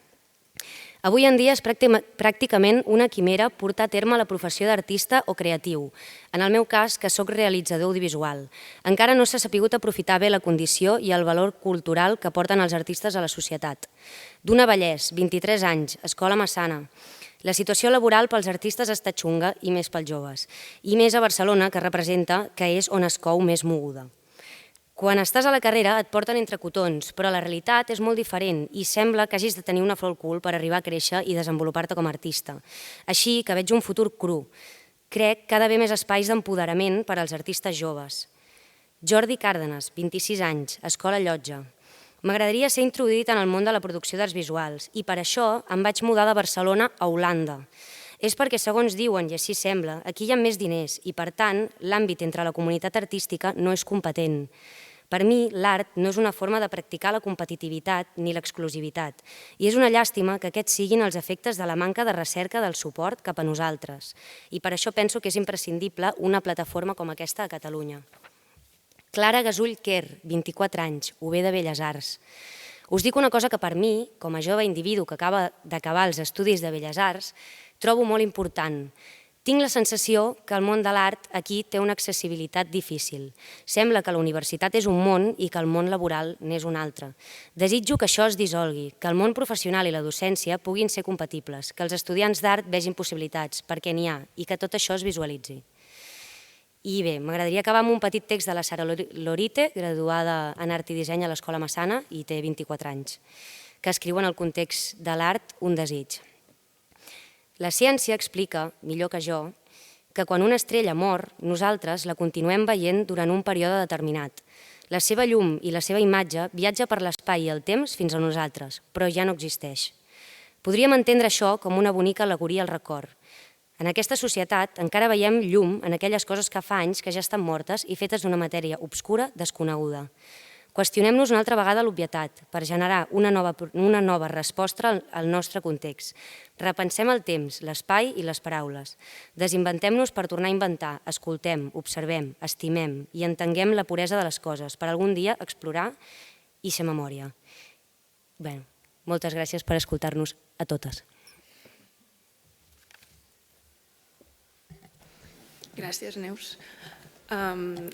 Avui en dia és pràcticament una quimera portar a terme la professió d'artista o creatiu, en el meu cas, que sóc realitzador audiovisual. Encara no s'ha sapigut aprofitar bé la condició i el valor cultural que porten els artistes a la societat. Duna Vallès, 23 anys, Escola Massana. La situació laboral pels artistes està xunga i més pels joves, i més a Barcelona, que representa que és on es cou més moguda. Quan estàs a la carrera et porten entre cotons, però la realitat és molt diferent i sembla que hagis de tenir una flor al cul per arribar a créixer i desenvolupar-te com a artista. Així que veig un futur cru. Crec que ha d'haver més espais d'empoderament per als artistes joves. Jordi Cárdenas, 26 anys, Escola Llotja. M'agradaria ser introduït en el món de la producció d'arts visuals i per això em vaig mudar de Barcelona a Holanda. És perquè, segons diuen, i així sembla, aquí hi ha més diners i, per tant, l'àmbit entre la comunitat artística no és competent. Per mi, l'art no és una forma de practicar la competitivitat ni l'exclusivitat i és una llàstima que aquests siguin els efectes de la manca de recerca del suport cap a nosaltres. I per això penso que és imprescindible una plataforma com aquesta a Catalunya. Clara Gasull Quer, 24 anys, UB de Belles Arts. Us dic una cosa que per mi, com a jove individu que acaba d'acabar els estudis de Belles Arts, trobo molt important. Tinc la sensació que el món de l'art aquí té una accessibilitat difícil. Sembla que la universitat és un món i que el món laboral n'és un altre. Desitjo que això es dissolgui, que el món professional i la docència puguin ser compatibles, que els estudiants d'art vegin possibilitats, perquè n'hi ha, i que tot això es visualitzi. I bé, m'agradaria acabar amb un petit text de la Sara Lorite, graduada en Art i Disseny a l'Escola Massana i té 24 anys, que escriu en el context de l'art un desig. La ciència explica, millor que jo, que quan una estrella mor, nosaltres la continuem veient durant un període determinat. La seva llum i la seva imatge viatja per l'espai i el temps fins a nosaltres, però ja no existeix. Podríem entendre això com una bonica al·legoria al record. En aquesta societat encara veiem llum en aquelles coses que fa anys que ja estan mortes i fetes d'una matèria obscura desconeguda. Qüestionem-nos una altra vegada l'obvietat per generar una nova resposta al nostre context. Repensem el temps, l'espai i les paraules. Desinventem-nos per tornar a inventar, escoltem, observem, estimem i entenguem la puresa de les coses per algun dia explorar i ser memòria. Bé, moltes gràcies per escoltar-nos a totes. Gràcies, Neus.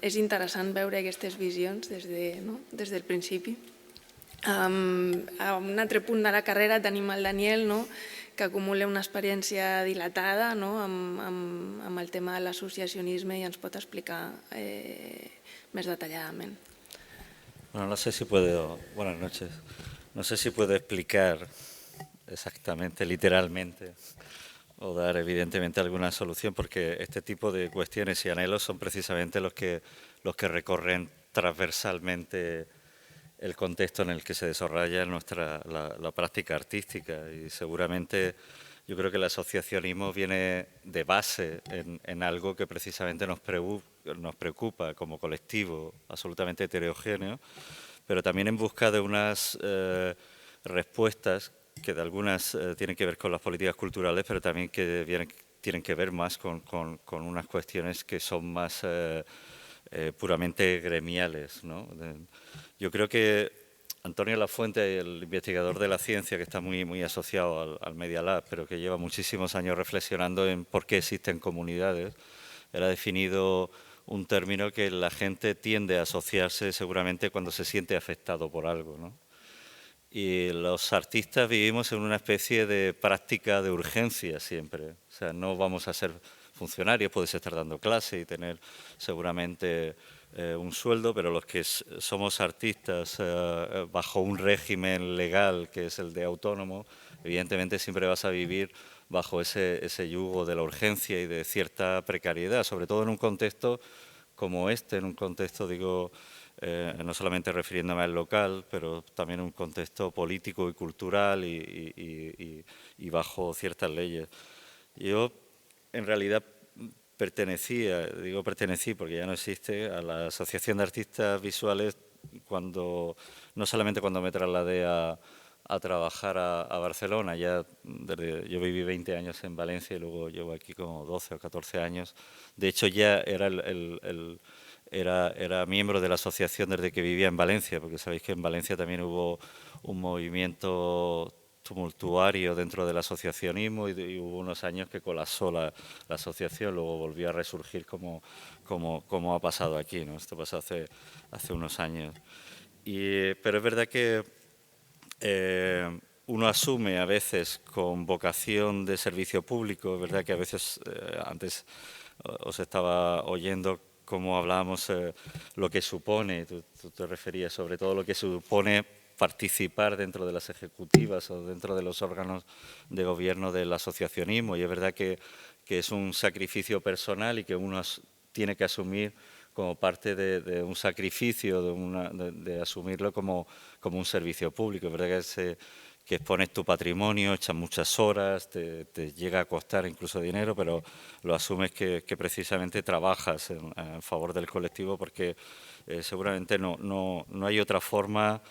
És interessant veure aquestes visions des del principi. A un altre punt de la carrera tenim el Daniel, que acumula una experiència dilatada amb el tema de l'associacionisme i ens pot explicar més detalladament. Buenas noches. No sé si puedo explicar exactamente, literalmente, o dar evidentemente alguna solución, porque este tipo de cuestiones y anhelos son precisamente los que recorren transversalmente el contexto en el que se desarrolla la práctica artística, y seguramente yo creo que el asociacionismo viene de base en algo que precisamente nos preocupa como colectivo absolutamente heterogéneo, pero también en busca de unas respuestas que de algunas tienen que ver con las políticas culturales, pero también que tienen que ver más con unas cuestiones que son más puramente gremiales, ¿no? Yo creo que Antonio Lafuente, el investigador de la ciencia que está muy asociado al Media Lab, pero que lleva muchísimos años reflexionando en por qué existen comunidades, él ha definido un término que la gente tiende a asociarse seguramente cuando se siente afectado por algo, ¿no? Y los artistas vivimos en una especie de práctica de urgencia siempre. O sea, no vamos a ser funcionarios, puedes estar dando clase y tener seguramente un sueldo, pero los que somos artistas bajo un régimen legal que es el de autónomo, evidentemente siempre vas a vivir bajo ese yugo de la urgencia y de cierta precariedad, sobre todo en un contexto como este, en un contexto, digo, no solamente refiriéndome al local, pero también en un contexto político y cultural y bajo ciertas leyes. Yo, en realidad, pertenecí porque ya no existe, a la Asociación de Artistas Visuales no solamente cuando me trasladé a trabajar a Barcelona, yo viví 20 años en Valencia y luego llevo aquí como 12 o 14 años. De hecho, ya era miembro de la asociación desde que vivía en Valencia, porque sabéis que en Valencia también hubo un movimiento tumultuario dentro del asociacionismo y hubo unos años que colapsó la asociación, luego volvió a resurgir como ha pasado aquí, ¿no? Esto pasó hace unos años. Pero es verdad que uno asume a veces con vocación de servicio público, es verdad que a veces, antes os estaba oyendo cómo hablábamos lo que supone, tú te referías sobre todo lo que supone participar dentro de las ejecutivas o dentro de los órganos de gobierno del asociacionismo, y es verdad que es un sacrificio personal y que uno tiene que asumir como parte de un sacrificio, de asumirlo como un servicio público. Es verdad que expones tu patrimonio, echas muchas horas, te llega a costar incluso dinero, pero lo asumes que precisamente trabajas en favor del colectivo, porque seguramente no hay otra forma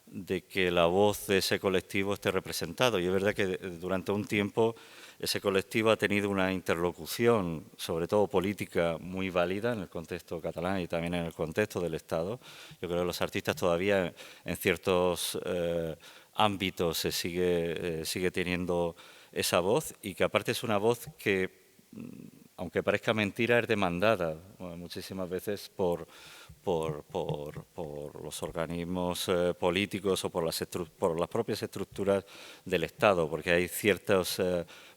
de que la voz de ese colectivo esté representado. Y es verdad que durante un tiempo ese colectivo ha tenido una interlocución, sobre todo política, muy válida en el contexto catalán y también en el contexto del Estado. Yo creo que los artistas todavía en ciertos ámbitos se sigue teniendo esa voz, y que aparte es una voz que, aunque parezca mentira, es demandada muchísimas veces por los organismos políticos o por las propias estructuras del Estado, porque hay ciertas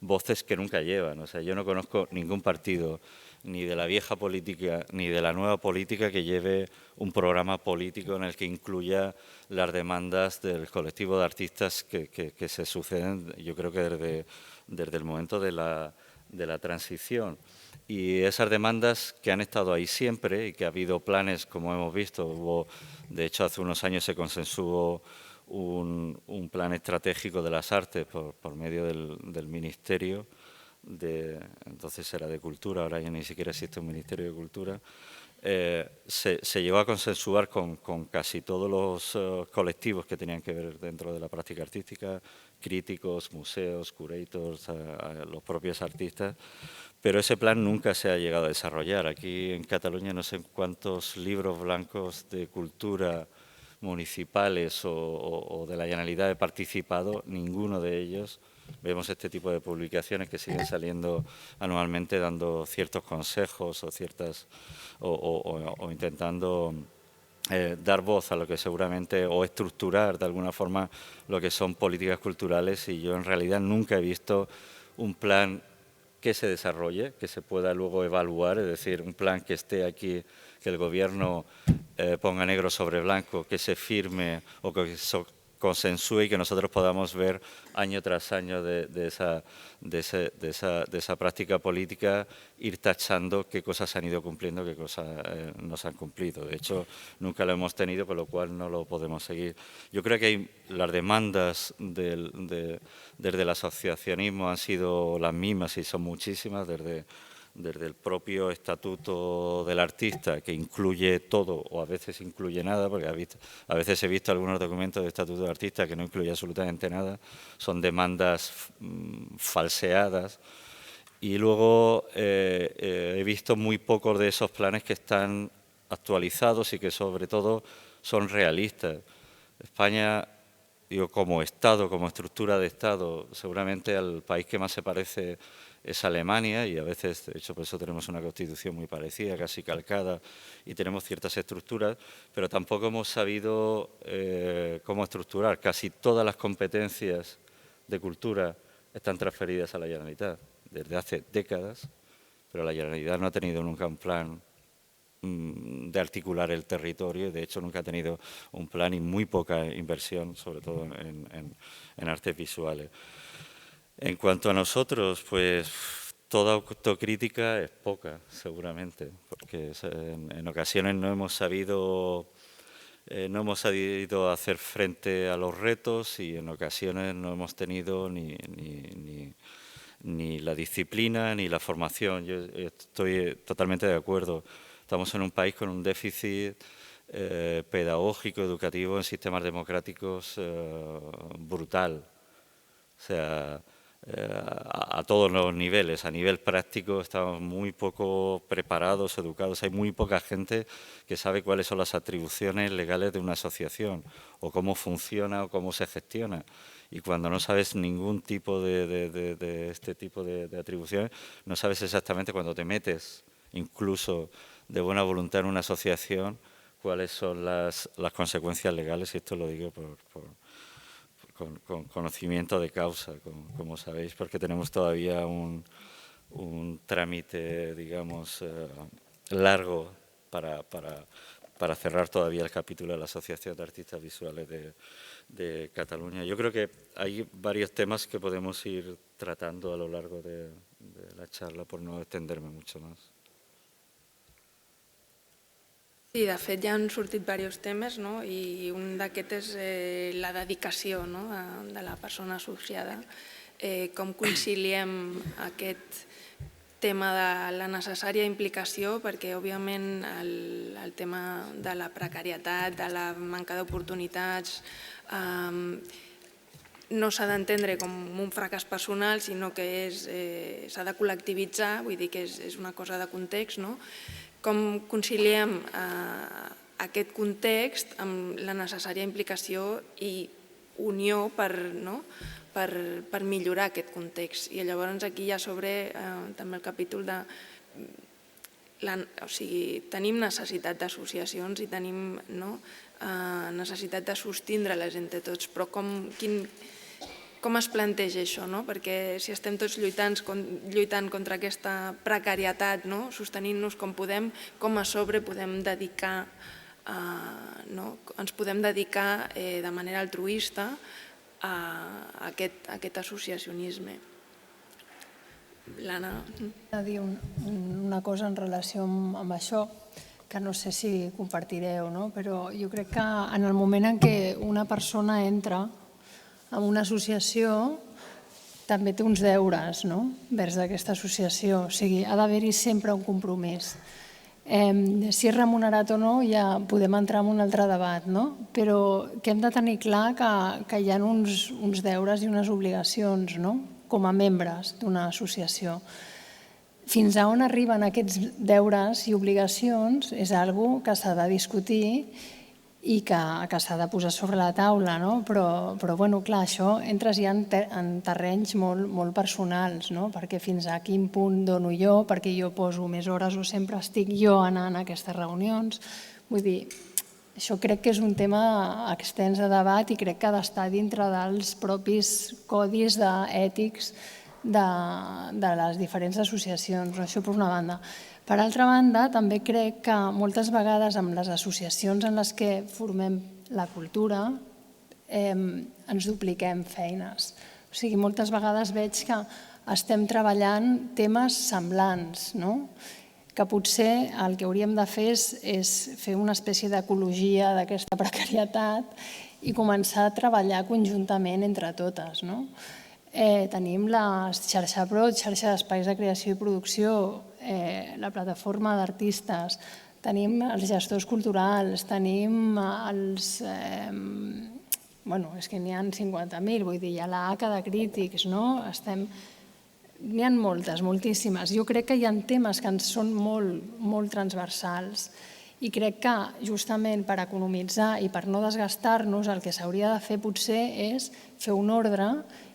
voces que nunca llevan. O sea, yo no conozco ningún partido, ni de la vieja política ni de la nueva política, que lleve un programa político en el que incluya las demandas del colectivo de artistas que se suceden, yo creo que desde el momento de la transición. Y esas demandas que han estado ahí siempre y que ha habido planes, como hemos visto, de hecho hace unos años se consensuó un plan estratégico de las artes por medio del Ministerio, entonces era de Cultura, ahora ya ni siquiera existe un Ministerio de Cultura. Se llegó a consensuar con casi todos los colectivos que tenían que ver dentro de la práctica artística, críticos, museos, curators, los propios artistas, pero ese plan nunca se ha llegado a desarrollar. Aquí en Cataluña no sé cuántos libros blancos de cultura municipales o de la Generalitat he participado, ninguno de ellos. Vemos este tipo de publicaciones que siguen saliendo anualmente dando ciertos consejos o intentando dar voz a lo que seguramente, o estructurar de alguna forma lo que son políticas culturales, y yo en realidad nunca he visto un plan que se desarrolle, que se pueda luego evaluar, es decir, un plan que esté aquí, que el Gobierno ponga negro sobre blanco, que se firme o que consensúe y que nosotros podamos ver año tras año de esa práctica política, ir tachando qué cosas se han ido cumpliendo, qué cosas no se han cumplido. De hecho, nunca lo hemos tenido, con lo cual no lo podemos seguir. Yo creo que las demandas desde el asociacionismo han sido las mismas y son muchísimas, desde el propio estatuto del artista, que incluye todo o a veces incluye nada, porque a veces he visto algunos documentos de estatuto de artista que no incluye absolutamente nada, son demandas falseadas, y luego he visto muy pocos de esos planes que están actualizados y que sobre todo son realistas. España, digo, como Estado, como estructura de Estado, seguramente al país que más se parece es Alemania, y a veces, de hecho, por eso tenemos una constitución muy parecida, casi calcada, y tenemos ciertas estructuras, pero tampoco hemos sabido cómo estructurar. Casi todas las competencias de cultura están transferidas a la Generalitat desde hace décadas, pero la Generalitat no ha tenido nunca un plan de articular el territorio, de hecho nunca ha tenido un plan y muy poca inversión, sobre todo en artes visuales. En cuanto a nosotros, pues toda autocrítica es poca, seguramente, porque en ocasiones no hemos sabido hacer frente a los retos y en ocasiones no hemos tenido ni la disciplina ni la formación. Yo estoy totalmente de acuerdo. Estamos en un país con un déficit pedagógico, educativo, en sistemas democráticos brutal. O sea, a todos los niveles. A nivel práctico estamos muy poco preparados, educados. Hay muy poca gente que sabe cuáles son las atribuciones legales de una asociación o cómo funciona o cómo se gestiona. Y cuando no sabes ningún tipo de este tipo de atribuciones, no sabes exactamente cuando te metes, incluso de buena voluntad en una asociación, cuáles son las consecuencias legales, y esto lo digo con conocimiento de causa, como sabéis, porque tenemos todavía un trámite, digamos, largo para cerrar todavía el capítulo de la Asociación de Artistas Visuales de Cataluña. Yo creo que hay varios temas que podemos ir tratando a lo largo de la charla, por no extenderme mucho más. Sí, de fet ja han sortit diversos temes, no? I un d'aquests és la dedicació, no? De la persona associada. Com conciliem aquest tema de la necessària implicació, perquè òbviament el tema de la precarietat, de la manca d'oportunitats, no s'ha d'entendre com un fracàs personal, sinó que s'ha de col·lectivitzar, vull dir que és una cosa de context, no? Com conciliem aquest context amb la necessària implicació i unió per millorar aquest context. I llavors aquí hi ha sobre també el capítol de... O sigui, tenim necessitat d'associacions i tenim necessitat de sostindre-les entre tots, però com es planteja això? Perquè si estem tots lluitant contra aquesta precarietat, sostenint-nos com podem, com a sobre podem dedicar, ens podem dedicar de manera altruista a aquest associacionisme. L'Anna. Vull dir una cosa en relació amb això, que no sé si compartireu, però jo crec que en el moment en què una persona entra en una associació també té uns deures vers aquesta associació, o sigui, ha d'haver-hi sempre un compromís. Si és remunerat o no ja podem entrar en un altre debat, però que hem de tenir clar que hi ha uns deures i unes obligacions com a membres d'una associació. Fins a on arriben aquests deures i obligacions és una cosa que s'ha de discutir i que s'ha de posar sobre la taula, però clar, això entres ja en terrenys molt personals, perquè fins a quin punt dono jo, perquè jo poso més hores o sempre estic jo anant a aquestes reunions. Vull dir, això crec que és un tema extens de debat i crec que ha d'estar dintre dels propis codis ètics de les diferents associacions, això per una banda. Per altra banda, també crec que moltes vegades amb les associacions en les que formem la cultura ens dupliquem feines. O sigui, moltes vegades veig que estem treballant temes semblants, que potser el que hauríem de fer és fer una espècie d'ecologia d'aquesta precarietat i començar a treballar conjuntament entre totes. Tenim la xarxa PROD, xarxa d'espais de creació i producció, la plataforma d'artistes, tenim els gestors culturals, tenim els... és que n'hi ha 50.000, vull dir, hi ha l'ACA de crítics, n'hi ha moltes, moltíssimes. Jo crec que hi ha temes que ens són molt transversals I crec que justament per economitzar i per no desgastar-nos el que s'hauria de fer potser és fer un ordre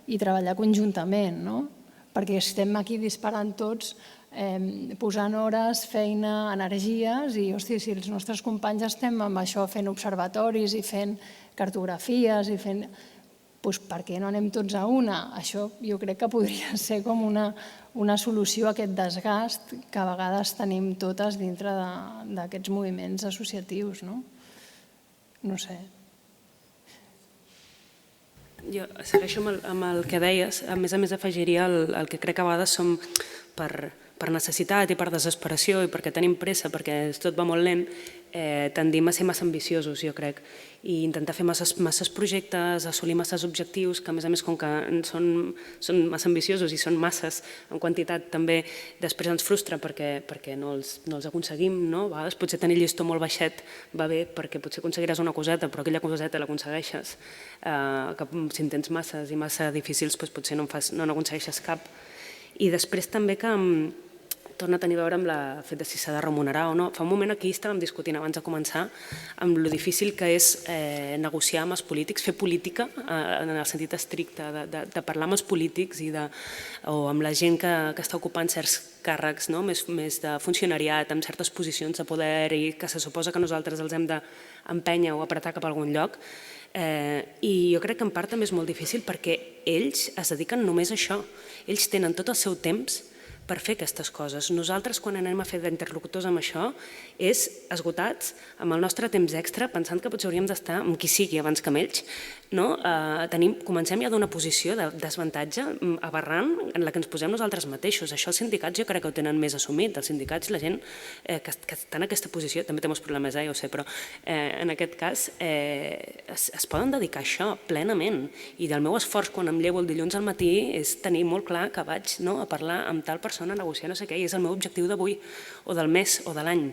i treballar conjuntament, no? Perquè estem aquí disparant tots, posant hores, feina, energies i, hosti, si els nostres companys estem amb això fent observatoris i fent cartografies i fent... Doncs per què no anem tots a una? Això jo crec que podria ser com una solució a aquest desgast que a vegades tenim totes dintre d'aquests moviments associatius, no? No sé. Jo segueixo amb el que deies. A més afegiria el que crec que a vegades som per necessitat i per desesperació i perquè tenim pressa, perquè tot va molt lent, tendim a ser massa ambiciosos, jo crec, i intentar fer masses projectes, assolir masses objectius, que a més com que són massa ambiciosos i són masses en quantitat, també després ens frustra perquè no els aconseguim, no? A vegades potser tenir el llistó molt baixet va bé perquè potser aconseguiràs una coseta, però aquella coseta l'aconsegueixes. Si en tens masses i massa difícils, potser no n'aconsegueixes cap. I després també que torna a tenir a veure amb el fet de si s'ha de remunerar o no. Fa un moment aquí estàvem discutint abans de començar amb lo difícil que és negociar amb els polítics, fer política en el sentit estricte de parlar amb els polítics o amb la gent que està ocupant certs càrrecs més de funcionariat, amb certes posicions de poder i que se suposa que nosaltres els hem d'empènyer o apretar cap a algun lloc. I jo crec que en part també és molt difícil perquè ells es dediquen només a això. Ells tenen tot el seu temps per fer aquestes coses. Nosaltres, quan anem a fer d'interlocutors amb això, és esgotats amb el nostre temps extra, pensant que potser hauríem d'estar amb qui sigui abans que amb ells. Comencem ja d'una posició de desavantatge aberrant en la que ens posem nosaltres mateixos. Això els sindicats jo crec que ho tenen més assumit. Els sindicats, la gent que està en aquesta posició, també té molts problemes, ja ho sé, però en aquest cas es poden dedicar a això plenament. I del meu esforç quan em llevo el dilluns al matí és tenir molt clar que vaig a parlar amb tal persona, a negociar no sé què, i és el meu objectiu d'avui, o del mes, o de l'any,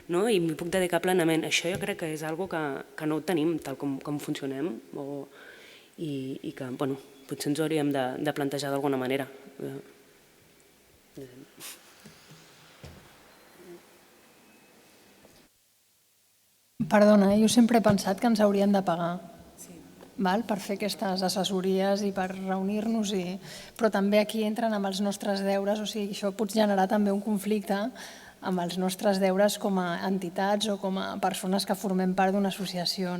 i m'hi puc dedicar plenament. Això jo crec que és una cosa que no ho tenim tal com funcionem i que potser ens hauríem de plantejar d'alguna manera. Perdona, jo sempre he pensat que ens haurien de pagar per fer aquestes assessories i per reunir-nos, però també aquí entren amb els nostres deures, o sigui, això pot generar també un conflicte amb els nostres deures com a entitats o com a persones que formem part d'una associació.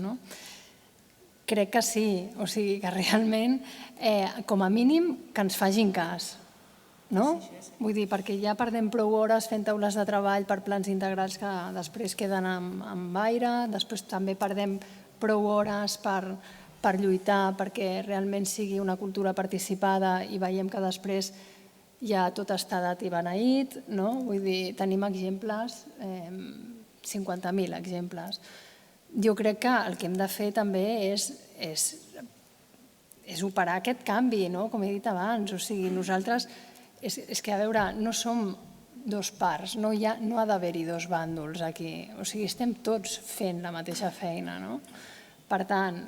Crec que sí, o sigui, que realment, com a mínim, que ens facin cas. Vull dir, perquè ja perdem prou hores fent taules de treball per plans integrals que després queden amb aire, després també perdem prou hores per lluitar perquè realment sigui una cultura participada i veiem que després ja tot està dat i beneït, vull dir, tenim exemples, 50.000 exemples. Jo crec que el que hem de fer també és operar aquest canvi, com he dit abans, o sigui, nosaltres, és que a veure, no som dos parts, no ha d'haver-hi dos bàndols aquí, o sigui, estem tots fent la mateixa feina, no? Per tant,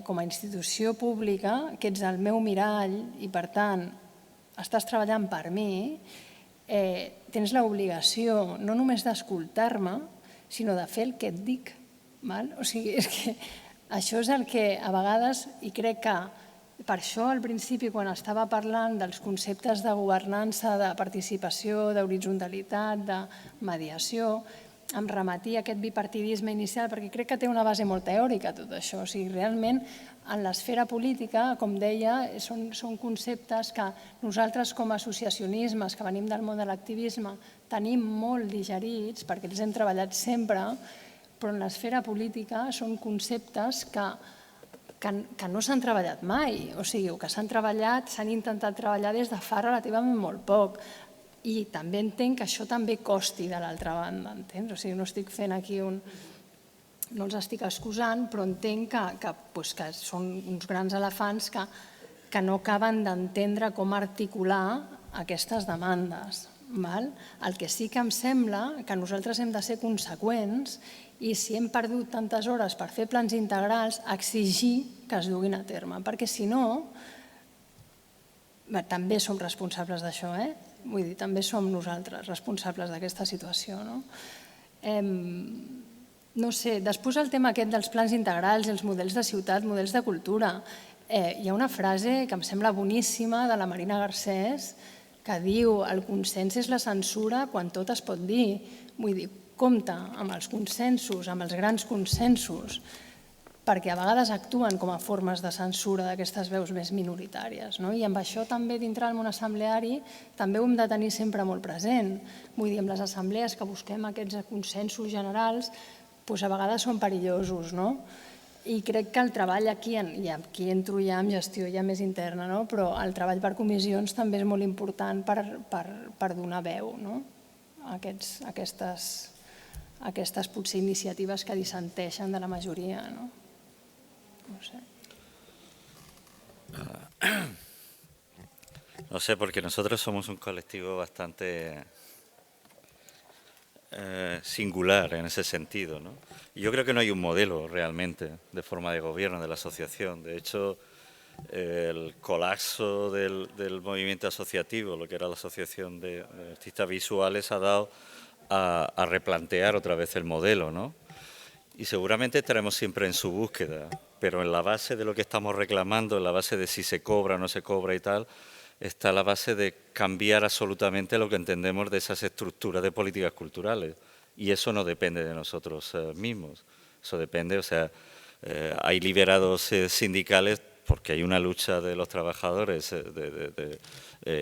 com a institució pública, que ets el meu mirall i, per tant, estàs treballant per mi, tens l'obligació no només d'escoltar-me, sinó de fer el que et dic. O sigui, és que això és el que a vegades, i crec que per això al principi, quan estava parlant dels conceptes de governança, de participació, d'horitzontalitat, de mediació, em remetia a aquest bipartidisme inicial, perquè crec que té una base molt teòrica tot això. O sigui, realment, en l'esfera política, com deia, són conceptes que nosaltres com a associacionismes, que venim del món de l'activisme, tenim molt digerits, perquè els hem treballat sempre, però en l'esfera política són conceptes que no s'han treballat mai, o sigui, que s'han treballat, s'han intentat treballar des de fa relativament molt poc. I també entenc que això també costi de l'altra banda, entens? O sigui, no estic fent aquí no els estic excusant, però entenc que són uns grans elefants que no acaben d'entendre com articular aquestes demandes. El que sí que em sembla que nosaltres hem de ser conseqüents i si hem perdut tantes hores per fer plans integrals, exigir que es duguin a terme, perquè si no, també som responsables d'això, vull dir, també som nosaltres responsables d'aquesta situació. No sé, després el tema aquest dels plans integrals, els models de ciutat, models de cultura, hi ha una frase que em sembla boníssima de la Marina Garcés que diu el consens és la censura quan tot es pot dir. Vull dir, compte amb els consensos, amb els grans consensos, perquè a vegades actuen com a formes de censura d'aquestes veus més minoritàries. I amb això també dintre del món assembleari també ho hem de tenir sempre molt present. Vull dir, amb les assemblees que busquem aquests consensos generals, a vegades són perillosos, i crec que el treball aquí, i aquí entro ja en gestió ja més interna, però el treball per comissions també és molt important per donar veu a aquestes potser iniciatives que dissenteixen de la majoria. No sé. No sé, porque nosotros somos un colectivo bastante singular en ese sentido, ¿no? Y yo creo que no hay un modelo realmente de forma de gobierno de la asociación. De hecho, el colapso del movimiento asociativo, lo que era la Asociación de Artistas Visuales, ha dado a replantear otra vez el modelo, ¿no? Y seguramente estaremos siempre en su búsqueda, pero en la base de lo que estamos reclamando, en la base de si se cobra o no se cobra y tal, está la base de cambiar absolutamente lo que entendemos de esas estructuras de políticas culturales. Y eso no depende de nosotros mismos. Eso depende, hay liberados sindicales porque hay una lucha de los trabajadores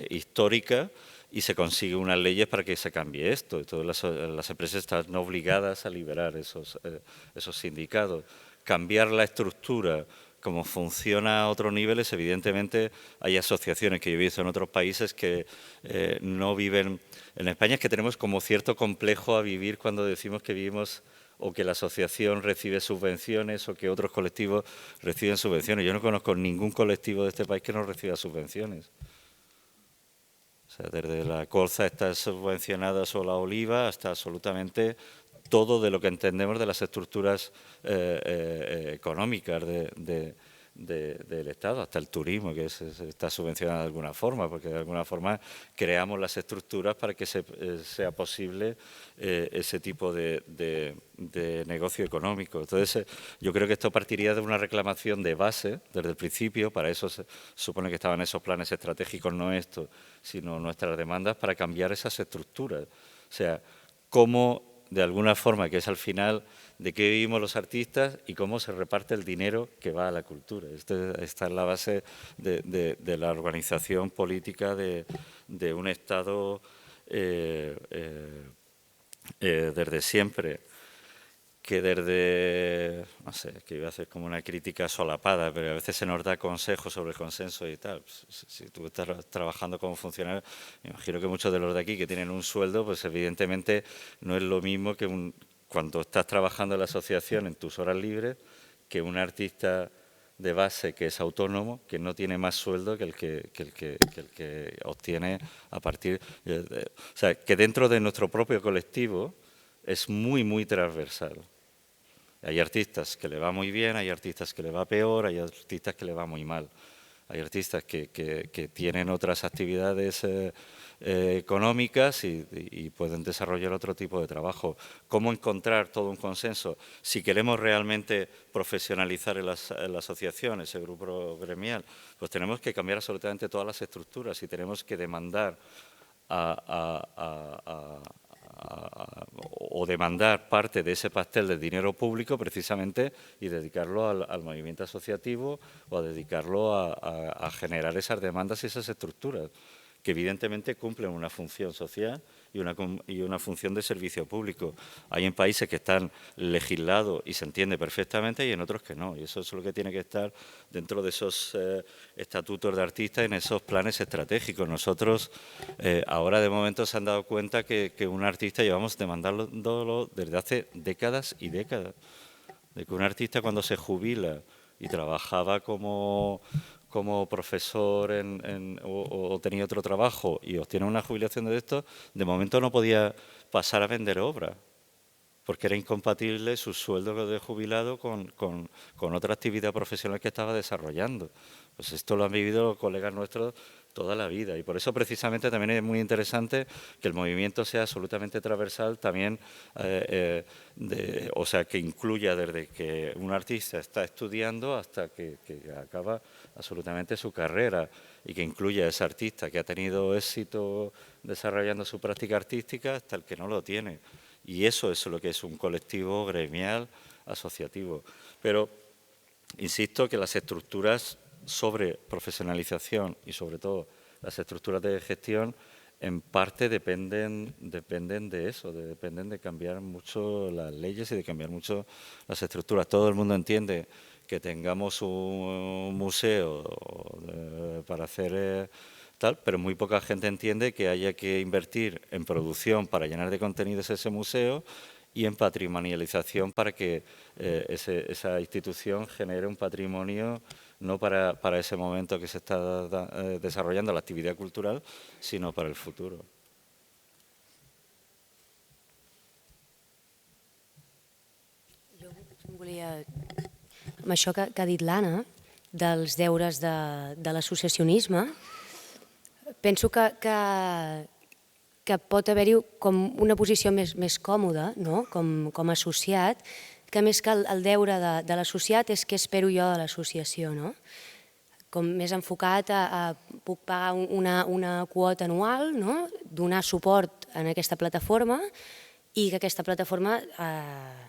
histórica y se consigue unas leyes para que se cambie esto. Y todas las empresas están obligadas a liberar esos sindicatos. Cambiar la estructura como funciona a otros niveles, evidentemente hay asociaciones que yo he visto en otros países que no viven. En España es que tenemos como cierto complejo a vivir cuando decimos que vivimos o que la asociación recibe subvenciones o que otros colectivos reciben subvenciones. Yo no conozco ningún colectivo de este país que no reciba subvenciones. O sea, desde la colza está subvencionada o la oliva hasta absolutamente todo de lo que entendemos de las estructuras económicas del Estado, hasta el turismo, que está subvencionado de alguna forma, porque de alguna forma creamos las estructuras para que sea posible ese tipo de negocio económico. Entonces, yo creo que esto partiría de una reclamación de base desde el principio, para eso se supone que estaban esos planes estratégicos, no esto, sino nuestras demandas para cambiar esas estructuras. O sea, cómo de alguna forma, que es al final de qué vivimos los artistas y cómo se reparte el dinero que va a la cultura. Esta es la base de la organización política de un Estado desde siempre. Que desde, no sé, que iba a hacer como una crítica solapada, pero a veces se nos da consejos sobre el consenso y tal. Si tú estás trabajando como funcionario, me imagino que muchos de los de aquí que tienen un sueldo, pues evidentemente no es lo mismo que cuando estás trabajando en la asociación en tus horas libres, que un artista de base que es autónomo, que no tiene más sueldo que el que obtiene a partir... O sea, que dentro de nuestro propio colectivo es muy, muy transversal. Hay artistas que le va muy bien, hay artistas que le va peor, hay artistas que le va muy mal. Hay artistas que tienen otras actividades económicas y pueden desarrollar otro tipo de trabajo. ¿Cómo encontrar todo un consenso? Si queremos realmente profesionalizar en la asociación, ese grupo gremial, pues tenemos que cambiar absolutamente todas las estructuras y tenemos que demandar o demandar parte de ese pastel de dinero público precisamente y dedicarlo al movimiento asociativo o a dedicarlo a generar esas demandas y esas estructuras que evidentemente cumplen una función social y una función de servicio público. Hay en países que están legislados y se entiende perfectamente y en otros que no. Y eso es lo que tiene que estar dentro de esos estatutos de artistas, en esos planes estratégicos. Nosotros ahora de momento se han dado cuenta que un artista llevamos demandándolo desde hace décadas y décadas. De que un artista cuando se jubila y trabajaba como profesor o tenía otro trabajo y obtiene una jubilación de esto, de momento no podía pasar a vender obra, porque era incompatible su sueldo de jubilado con otra actividad profesional que estaba desarrollando. Pues esto lo han vivido los colegas nuestros toda la vida. Y por eso precisamente también es muy interesante que el movimiento sea absolutamente transversal también, o sea, que incluya desde que un artista está estudiando hasta que acaba absolutamente su carrera, y que incluya a ese artista que ha tenido éxito desarrollando su práctica artística hasta el que no lo tiene. Y eso es lo que es un colectivo gremial asociativo. Pero insisto que las estructuras sobre profesionalización y sobre todo las estructuras de gestión en parte dependen de eso, dependen de cambiar mucho las leyes y de cambiar mucho las estructuras. Todo el mundo entiende que tengamos un museo para hacer tal, pero muy poca gente entiende que haya que invertir en producción para llenar de contenidos ese museo y en patrimonialización para que esa institución genere un patrimonio no para ese momento que se está desarrollando la actividad cultural, sino para el futuro. Jo volia, amb això que ha dit l'Anna, dels deures de l'associacionisme, penso que pot haver-hi com una posició més còmoda, no? com a associat, que més que el deure de l'associat és què espero jo de l'associació, no? Com més enfocat a puc pagar una quota anual, no? Donar suport en aquesta plataforma i que aquesta plataforma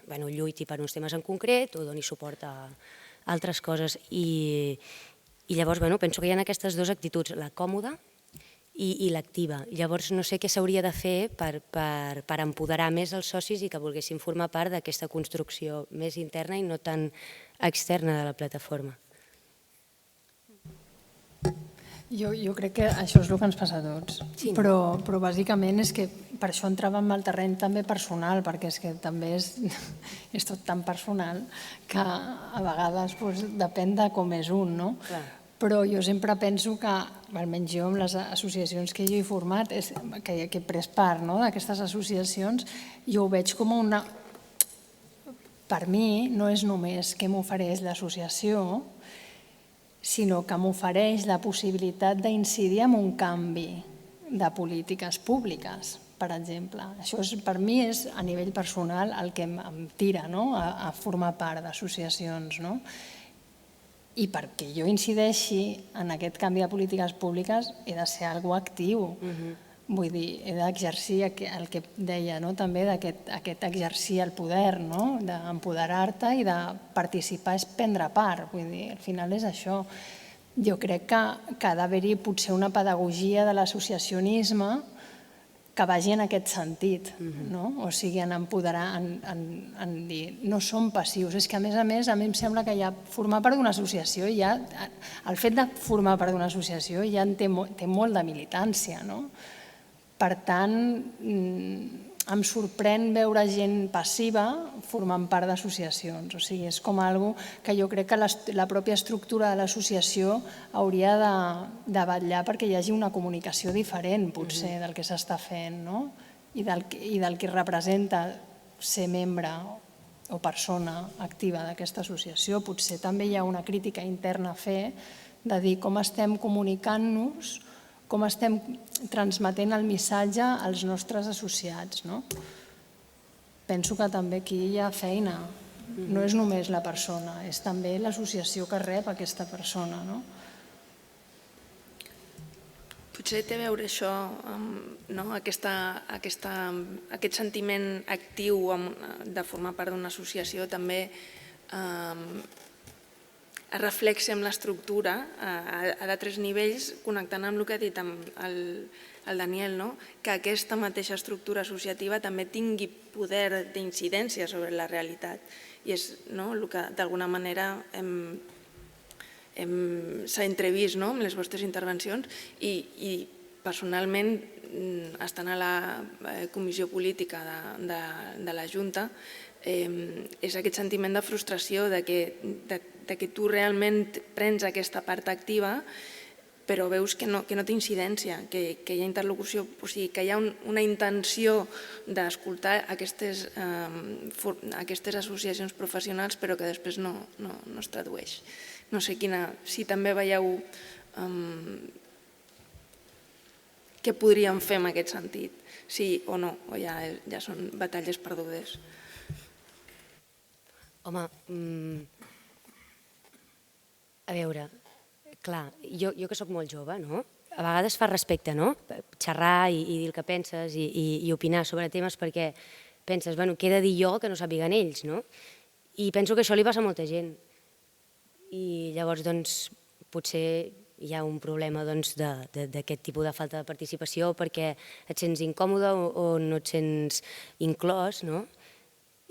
lluiti per uns temes en concret o doni suport a altres coses. I llavors penso que hi ha aquestes dues actituds, la còmoda i l'activa. Llavors no sé què s'hauria de fer per empoderar més els socis i que volguessin formar part d'aquesta construcció més interna i no tan externa de la plataforma. Jo crec que això és el que ens passa a tots, però bàsicament és que per això entrava en el terreny també personal, perquè és que també és tot tan personal que a vegades depèn de com és un, no? Però jo sempre penso que, almenys jo amb les associacions que jo he format, que he pres part d'aquestes associacions, jo ho veig com una... Per mi no és només què m'ofereix l'associació, sinó que m'ofereix la possibilitat d'incidir en un canvi de polítiques públiques, per exemple. Això per mi és a nivell personal el que em tira a formar part d'associacions, no? I perquè jo incideixi en aquest canvi de polítiques públiques he de ser algú actiu. Vull dir, he d'exercir el que deia també d'aquest exercir el poder, d'empoderar-te i de participar és prendre part. Vull dir, al final és això. Jo crec que ha d'haver-hi potser una pedagogia de l'associacionisme que vagi en aquest sentit, o sigui, en empoderar, en dir, no som passius. És que, a mi em sembla que ja formar part d'una associació, el fet de formar part d'una associació ja té molt de militància, no? Per tant, em sorprèn veure gent passiva formant part d'associacions. O sigui, és com una cosa que jo crec que la pròpia estructura de l'associació hauria de vetllar perquè hi hagi una comunicació diferent, potser, del que s'està fent, no? I del que representa ser membre o persona activa d'aquesta associació. Potser també hi ha una crítica interna a fer de dir com estem comunicant-nos, com estem transmetent el missatge als nostres associats. Penso que també aquí hi ha feina. No és només la persona, és també l'associació que rep aquesta persona. Potser té a veure això, aquest sentiment actiu de formar part d'una associació també es reflexa en l'estructura a d'altres nivells, connectant amb el que ha dit el Daniel, que aquesta mateixa estructura associativa també tingui poder d'incidència sobre la realitat. I és el que d'alguna manera s'ha entrevist en les vostres intervencions i personalment, estant a la comissió política de la Junta, és aquest sentiment de frustració de que tu realment prens aquesta part activa però veus que no té incidència, que hi ha interlocució, o sigui, que hi ha una intenció d'escoltar aquestes associacions professionals però que després no es tradueix. No sé si també veieu què podríem fer en aquest sentit? Sí o no, o ja són batalles perdudes? Home, a veure, clar, jo que sóc molt jove, no? A vegades fa respecte, no? Xerrar i dir el que penses i opinar sobre temes perquè penses, bueno, què he de dir jo que no sàpiguen ells, no? I penso que això li passa a molta gent. I llavors, doncs, potser hi ha un problema d'aquest tipus de falta de participació perquè et sents incòmode o no et sents inclòs, no?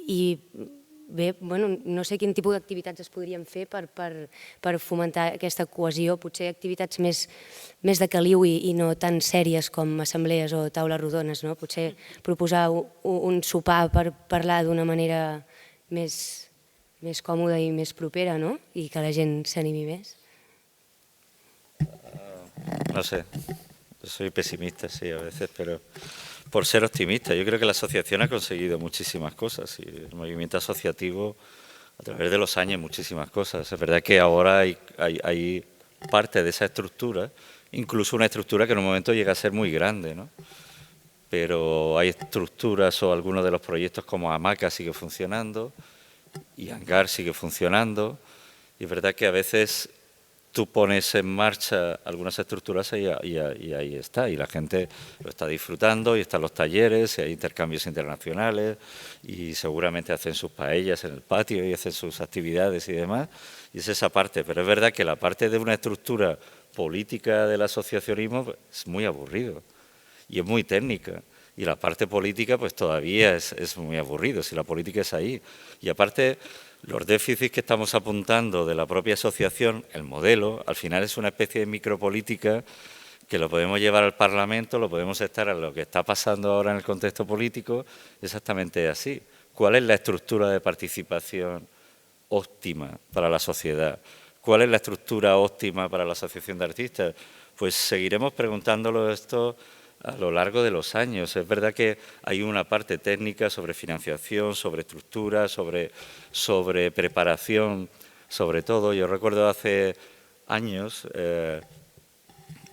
I bé, no sé quin tipus d'activitats es podrien fer per fomentar aquesta cohesió, potser activitats més de caliu i no tan sèries com assemblees o taules rodones, no? Potser proposar un sopar per parlar d'una manera més còmoda i més propera, no? I que la gent s'animi més. No sé, yo soy pesimista, sí, a veces, pero por ser optimista. Yo creo que la asociación ha conseguido muchísimas cosas y el movimiento asociativo a través de los años muchísimas cosas. Es verdad que ahora hay parte de esa estructura, incluso una estructura que en un momento llega a ser muy grande, ¿no? Pero hay estructuras o algunos de los proyectos como Hamaca sigue funcionando y Hangar sigue funcionando y es verdad que a veces tú pones en marcha algunas estructuras y ahí está, y la gente lo está disfrutando y están los talleres y hay intercambios internacionales y seguramente hacen sus paellas en el patio y hacen sus actividades y demás, y es esa parte, pero es verdad que la parte de una estructura política del asociacionismo es muy aburrido y es muy técnica. Y la parte política pues todavía es muy aburrido, si la política es ahí. Y aparte, los déficits que estamos apuntando de la propia asociación, el modelo, al final es una especie de micropolítica que lo podemos llevar al Parlamento, lo podemos estar a lo que está pasando ahora en el contexto político, exactamente así. ¿Cuál es la estructura de participación óptima para la sociedad? ¿Cuál es la estructura óptima para la Asociación de Artistas? Pues seguiremos preguntándolo esto a lo largo de los años. Es verdad que hay una parte técnica sobre financiación, sobre estructura, sobre preparación, sobre todo. Yo recuerdo hace años,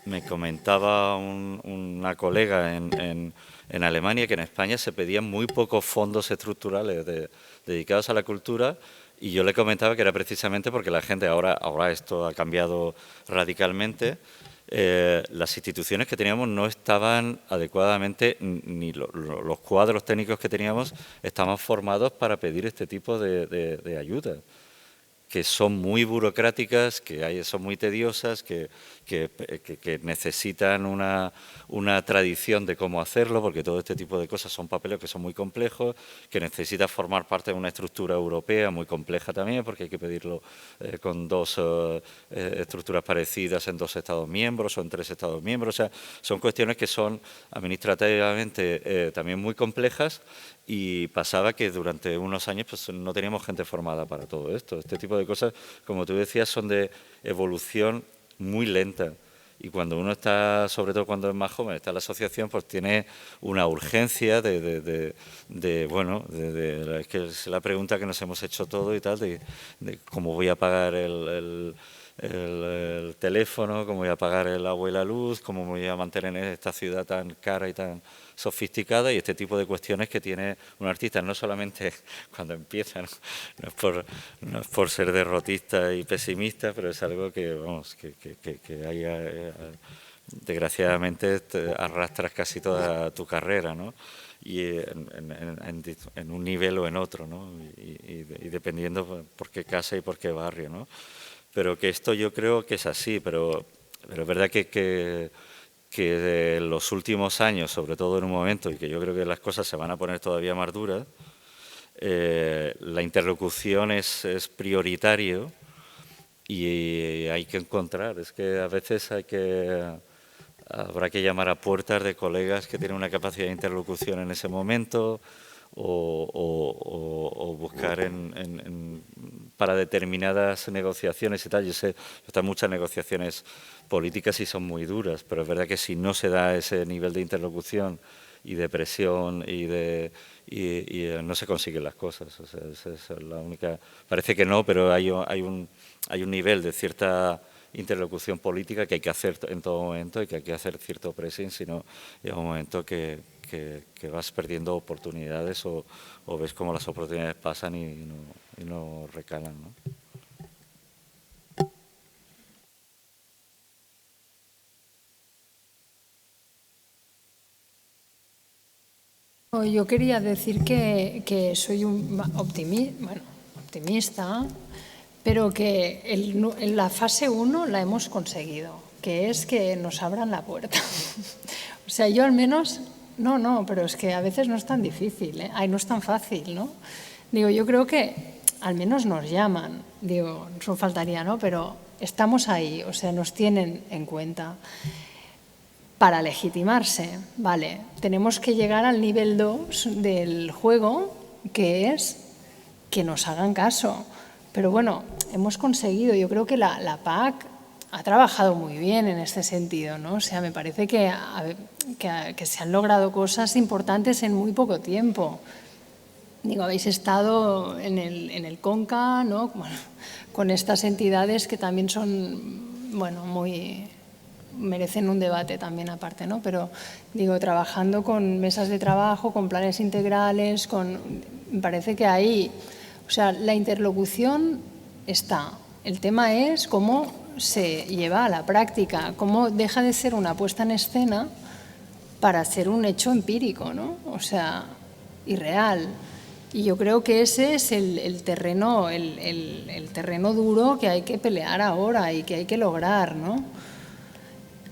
me comentaba una colega en Alemania que en España se pedían muy pocos fondos estructurales dedicados a la cultura, y yo le comentaba que era precisamente porque la gente, ahora esto ha cambiado radicalmente, las instituciones que teníamos no estaban adecuadamente, ni los cuadros técnicos que teníamos estaban formados para pedir este tipo de ayuda, que son muy burocráticas, que son muy tediosas, que necesitan una tradición de cómo hacerlo, porque todo este tipo de cosas son papeles que son muy complejos, que necesita formar parte de una estructura europea muy compleja también, porque hay que pedirlo con dos estructuras parecidas en 2 Estados miembros o en 3 Estados miembros. O sea, son cuestiones que son administrativamente también muy complejas, y pasaba que durante unos años pues no teníamos gente formada para todo esto. Este tipo de cosas, como tú decías, son de evolución muy lenta. Y cuando uno está, sobre todo cuando es más joven, está en la asociación, pues tiene una urgencia es que es la pregunta que nos hemos hecho todo y tal, de cómo voy a pagar el teléfono, cómo voy a pagar el agua y la luz, cómo voy a mantener esta ciudad tan cara y tan sofisticada, y este tipo de cuestiones que tiene un artista, no solamente cuando empieza, no es por ser derrotista y pesimista, pero es algo que, vamos, que desgraciadamente te arrastras casi toda tu carrera, ¿no? Y en un nivel o en otro, ¿no? Y dependiendo por qué casa y por qué barrio, ¿no? Pero que esto yo creo que es así, pero es verdad que en los últimos años, sobre todo en un momento, y que yo creo que las cosas se van a poner todavía más duras, la interlocución es prioritario y hay que encontrar. Es que a veces habrá que llamar a puertas de colegas que tienen una capacidad de interlocución en ese momento, o buscar para determinadas negociaciones y tal. Yo sé que están muchas negociaciones políticas y son muy duras, pero es verdad que si no se da ese nivel de interlocución y de presión y no se consiguen las cosas. O sea, esa es la única. Parece que no, pero hay un nivel de cierta interlocución política que hay que hacer en todo momento y que hay que hacer cierto pressing, sino llega un momento que vas perdiendo oportunidades o ves cómo las oportunidades pasan y no recalan, ¿no? Yo quería decir que soy un optimista, pero que en la fase 1 la hemos conseguido, que es que nos abran la puerta. O sea, yo al menos... No, pero es que a veces no es tan difícil, ¿eh? Ay, no es tan fácil, ¿no? Digo, yo creo que al menos nos llaman, digo, eso faltaría, ¿no? Pero estamos ahí, o sea, nos tienen en cuenta. Para legitimarse, vale, tenemos que llegar al nivel 2 del juego, que es que nos hagan caso. Pero bueno, hemos conseguido, yo creo que la PAC ha trabajado muy bien en este sentido, ¿no? O sea, me parece que se han logrado cosas importantes en muy poco tiempo. Digo, habéis estado en el CONCA, ¿no? Bueno, con estas entidades que también son, bueno, merecen un debate también aparte, ¿no? Pero, digo, trabajando con mesas de trabajo, con planes integrales, me parece que ahí, o sea, la interlocución está. El tema es cómo se lleva a la práctica, cómo deja de ser una puesta en escena para ser un hecho empírico, ¿no? O sea, irreal. Y yo creo que ese es el terreno duro que hay que pelear ahora y que hay que lograr, ¿no?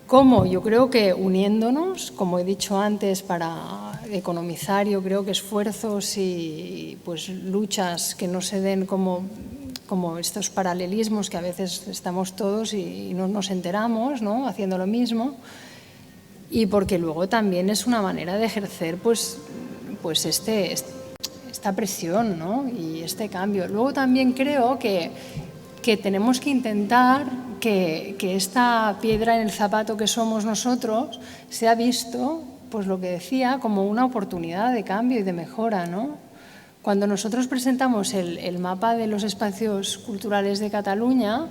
¿Cómo? Yo creo que uniéndonos, como he dicho antes, para economizar, yo creo que esfuerzos y pues luchas que no se den como estos paralelismos que a veces estamos todos y no nos enteramos, ¿no? Haciendo lo mismo, y porque luego también es una manera de ejercer pues esta presión, ¿no? Y este cambio. Luego también creo que tenemos que intentar que esta piedra en el zapato que somos nosotros sea visto, pues lo que decía, como una oportunidad de cambio y de mejora, ¿no? Cuando nosotros presentamos el mapa de los espacios culturales de Cataluña,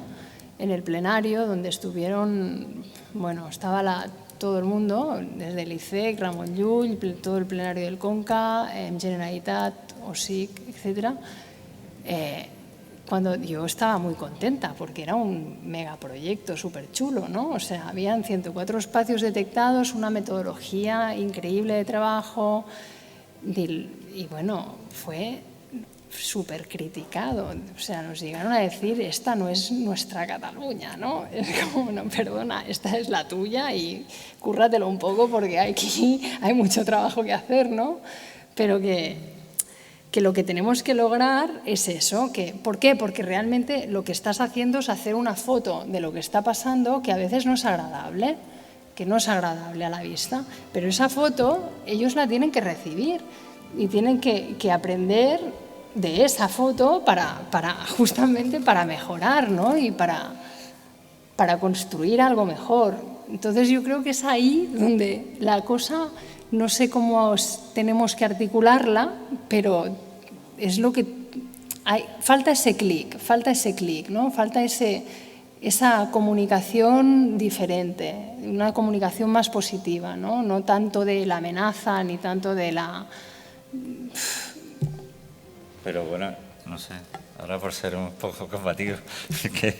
en el plenario, donde estuvieron, bueno, estaba todo el mundo, desde el ICEC, Ramon Llull, todo el plenario del CONCA, Generalitat, OSIC, etc., cuando yo estaba muy contenta, porque era un megaproyecto súper chulo, ¿no? O sea, habían 104 espacios detectados, una metodología increíble de trabajo, y bueno, fue súper criticado. O sea, nos llegaron a decir, esta no es nuestra Cataluña, ¿no? Es como, no, perdona, esta es la tuya y cúrratelo un poco porque aquí hay mucho trabajo que hacer, ¿no? Pero que lo que tenemos que lograr es eso. ¿Por qué? Porque realmente lo que estás haciendo es hacer una foto de lo que está pasando que a veces no es agradable, que no es agradable a la vista, pero esa foto ellos la tienen que recibir y tienen que aprender de esa foto justamente para mejorar, ¿no? Y para construir algo mejor. Entonces yo creo que es ahí donde la cosa, no sé cómo tenemos que articularla, pero es lo que falta ese clic, ¿no? Falta esa comunicación diferente, una comunicación más positiva, ¿no? No tanto de la amenaza ni tanto de la... Pero bueno, no sé, ahora por ser un poco combativo, que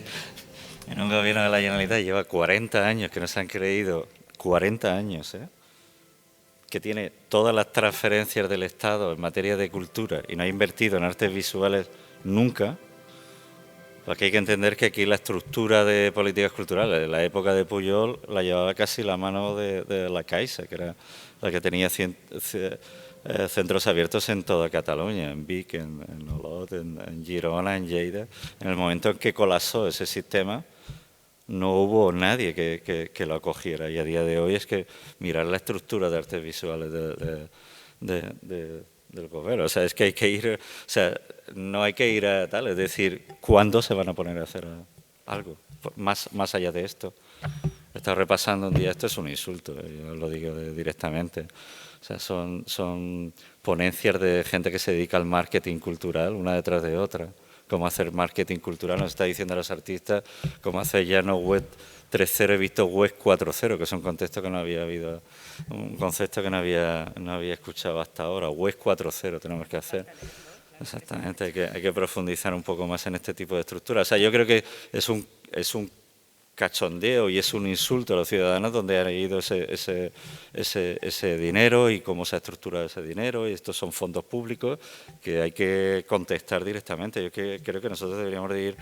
en un gobierno de la Generalitat lleva 40 años que no se han creído, 40 años, que tiene todas las transferencias del Estado en materia de cultura y no ha invertido en artes visuales nunca, porque hay que entender que aquí la estructura de políticas culturales, en la época de Pujol, la llevaba casi la mano de la Caixa, que era la que tenía centros abiertos en toda Cataluña, en Vic, en Olot, en Girona, en Lleida. En el momento en que colapsó ese sistema, no hubo nadie que lo acogiera, y a día de hoy es que mirar la estructura de artes visuales del gobierno, o sea, es que hay que ir, o sea, no hay que ir a tal, es decir, ¿cuándo se van a poner a hacer algo más allá de esto? He estado repasando un día, esto es un insulto, yo lo digo directamente, o sea, son ponencias de gente que se dedica al marketing cultural, una detrás de otra, cómo hacer marketing cultural, nos está diciendo a los artistas cómo hacer ya no web 3.0, he visto web 4.0, que es un concepto que no había escuchado hasta ahora. Web 4.0 tenemos que hacer. Exactamente, hay que profundizar un poco más en este tipo de estructuras. O sea, yo creo que es un cachondeo y es un insulto a los ciudadanos donde ha ido ese dinero y cómo se ha estructurado ese dinero, y estos son fondos públicos que hay que contestar directamente. Yo creo que nosotros deberíamos de ir,